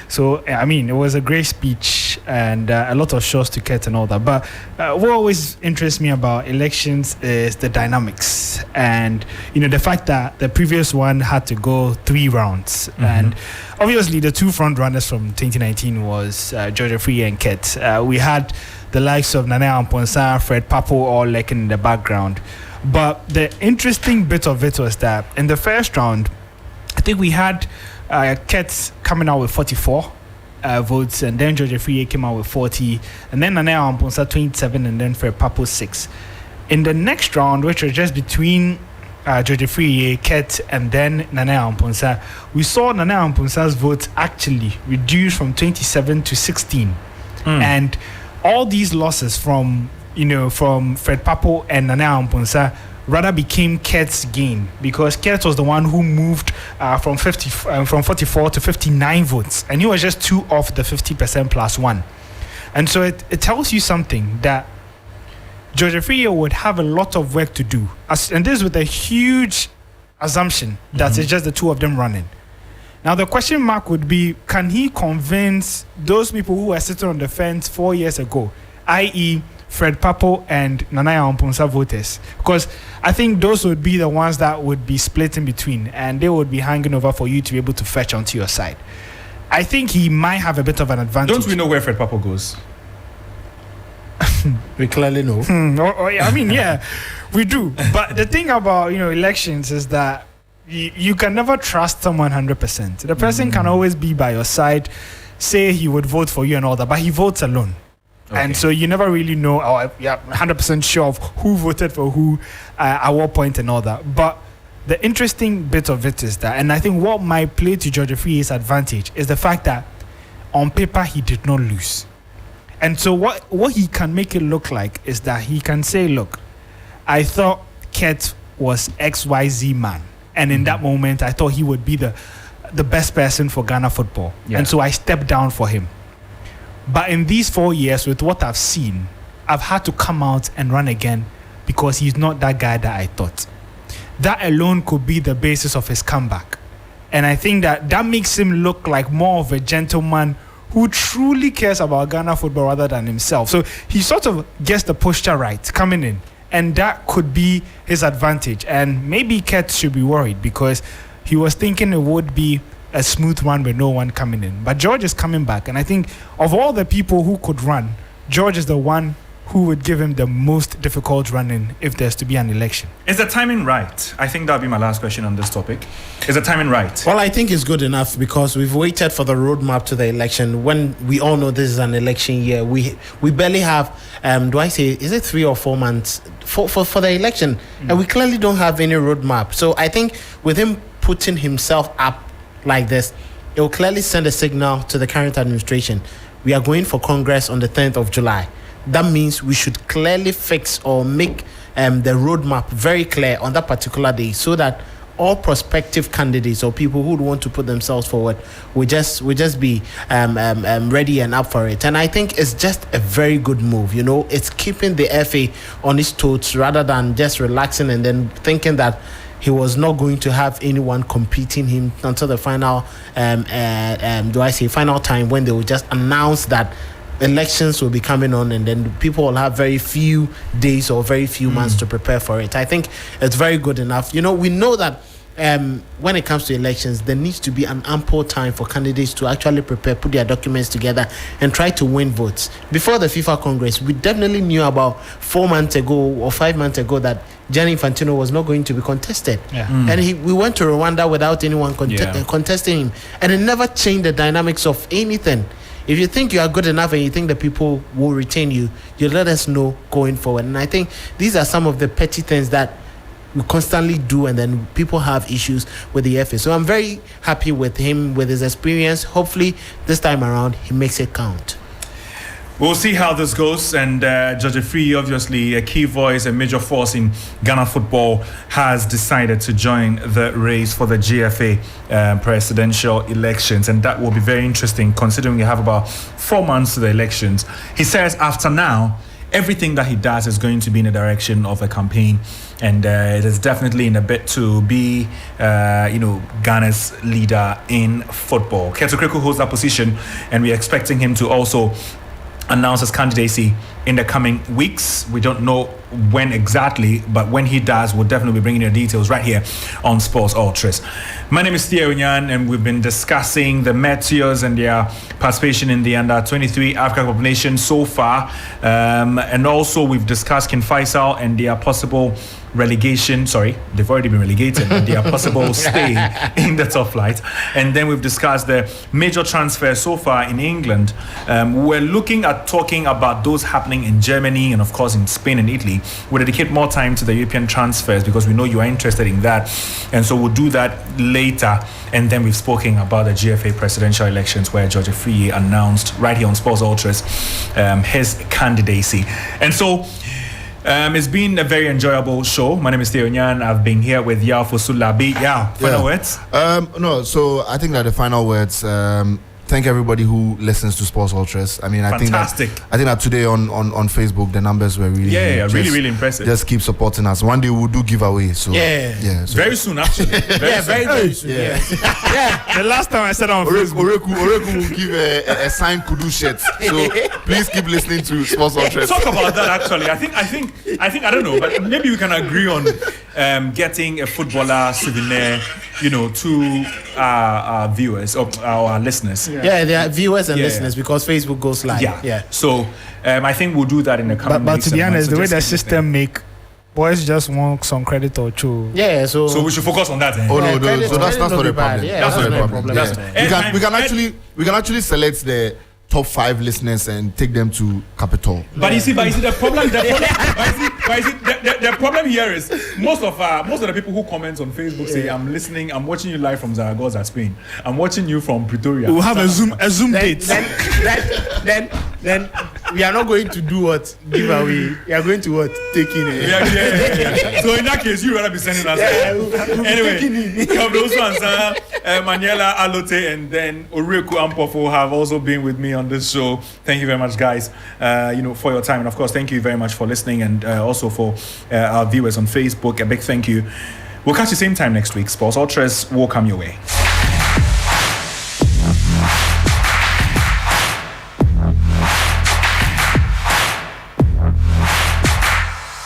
So, I mean, it was a great speech and a lot of shots to Kett and all that. But what always interests me about elections is the dynamics. And, the fact that the previous one had to go 3 rounds. And obviously, the 2 front runners from 2019 was George Afriyie and Kett. We had the likes of Nana Amponsa, Fred Papo, all lurking in the background. But the interesting bit of it was that in the first round, I think we had Kett coming out with 44 votes, and then George Afriyie came out with 40, and then Nana Amponsa 27, and then Fred Papo 6. In the next round, which was just between George Afriyie, Kett, and then Nana Amponsa, we saw Nana Amponsa's votes actually reduce from 27 to 16. And all these losses from Fred Papo and Nana Amponsa rather became Kett's gain, because Kett was the one who moved from 44 to 59 votes, and he was just 2 off the 50% plus 1. And so it tells you something, that George Afriyie would have a lot of work to do, and this with a huge assumption that it's just the 2 of them running. Now the question mark would be, can he convince those people who were sitting on the fence 4 years ago, i.e. Fred Papo and Nanaya Amponsa voters? Because I think those would be the ones that would be split in between, and they would be hanging over for you to be able to fetch onto your side. I think he might have a bit of an advantage. Don't we know where Fred Papo goes? We clearly know. I mean, yeah, we do. But the thing about elections is that you can never trust someone 100%. The person can always be by your side, say he would vote for you and all that, but he votes alone. Okay. And so you never really know, 100% sure of who voted for who at what point and all that. But the interesting bit of it is that, and I think what might play to George Afriyie's advantage is the fact that on paper he did not lose. And so what he can make it look like is that he can say, look, I thought Ket was XYZ man. And in that moment, I thought he would be the best person for Ghana football. Yeah. And so I stepped down for him. But in these 4 years, with what I've seen, I've had to come out and run again because he's not that guy that I thought. That alone could be the basis of his comeback. And I think that makes him look like more of a gentleman who truly cares about Ghana football rather than himself. So he sort of gets the posture right coming in. And that could be his advantage. And maybe Ket should be worried because he was thinking it would be a smooth run with no one coming in. But George is coming back. And I think of all the people who could run, George is the one who would give him the most difficult running if there's to be an election. Is the timing right? I think that'll be my last question on this topic. Is the timing right? Well, I think it's good enough because we've waited for the roadmap to the election. When we all know this is an election year, we barely have, is it 3 or 4 months for the election? And we clearly don't have any roadmap. So I think with him putting himself up like this, it will clearly send a signal to the current administration. We are going for Congress on the 10th of July. That means we should clearly fix or make the roadmap very clear on that particular day so that all prospective candidates or people who would want to put themselves forward will just be ready and up for it. And I think it's just a very good move. It's keeping the FA on its toes rather than just relaxing and then thinking that he was not going to have anyone competing him until the final final time when they will just announce that elections will be coming on and then people will have very few days or very few months to prepare for it. I think it's very good enough. We know that when it comes to elections, there needs to be an ample time for candidates to actually prepare, put their documents together and try to win votes. Before the FIFA Congress, we definitely knew about 4 months ago or 5 months ago that Gianni Infantino was not going to be contested. Yeah. And we went to Rwanda without anyone contesting him. And it never changed the dynamics of anything. If you think you are good enough and you think the people will retain you, you let us know going forward. And I think these are some of the petty things that we constantly do and then people have issues with the FA. So I'm very happy with him, with his experience. Hopefully this time around he makes it count. We'll see how this goes, and George Afriyie, obviously a key voice, a major force in Ghana football, has decided to join the race for the GFA presidential elections, and that will be very interesting considering we have about 4 months to the elections. He says after now, everything that he does is going to be in the direction of a campaign, and it is definitely in a bit to be, Ghana's leader in football. Keto Kreku holds that position, and we're expecting him to also announce his candidacy in the coming weeks. We don't know when exactly, but when he does, we'll definitely be bringing you the details right here on Sports Ultras. My name is Theo Unyan, and we've been discussing the Meteors and their participation in the Under-23 Africa Cup of Nations so far, and also we've discussed King Faisal and their possible relegation. Sorry, they've already been relegated, but their possible stay in the top flight. And then we've discussed the major transfers so far in England. We're looking at talking about those happening in Germany and of course in Spain and Italy. We'll dedicate more time to the European transfers because we know you are interested in that, and so we'll do that later. And then we've spoken about the GFA presidential elections where George Afriyie announced right here on Sports Ultras his candidacy. And so it's been a very enjoyable show. My name is Theo Unyan. I've been here with Yao Fosulabi. Yao, final words? So I think that the final words, thank everybody who listens to Sports Ultras. I mean, I think that today on Facebook the numbers were really really impressive. Just keep supporting us. One day we'll do giveaways. So so very soon actually. Very soon. Yeah. The last time I said on Facebook, Oreku will give a signed Kudu shirt. So please keep listening to Sports Ultras. Talk about that actually. I think I don't know, but maybe we can agree on getting a footballer souvenir, to our viewers or our listeners. Yeah, they are viewers and listeners because Facebook goes live. Yeah. So I think we'll do that in the coming But weeks. to be and honest, months. the way So the just keep system make boys just want some credit or two. Yeah, So we should focus on that. Oh Yeah, no, credit- so that's credit not no the be bad. problem. Yeah, That's that's not the not a problem. problem. Yeah. We can actually select the top 5 listeners and take them to Capital. But you see, the problem here is most of the people who comment on Facebook say, I'm listening, I'm watching you live from Zaragoza, Spain. I'm watching you from Pretoria. We'll have a Zoom date. Then we are not going to do what giveaway. We are going to what taking it. Yeah. So in that case, you rather be sending us. Anyway, of those ones, Manuela Alote and then Oriku Ampofo have also been with me on this show. Thank you very much, guys. For your time, and of course, thank you very much for listening, and also for our viewers on Facebook. A big thank you. We'll catch you same time next week. Sports Ultras will come your way.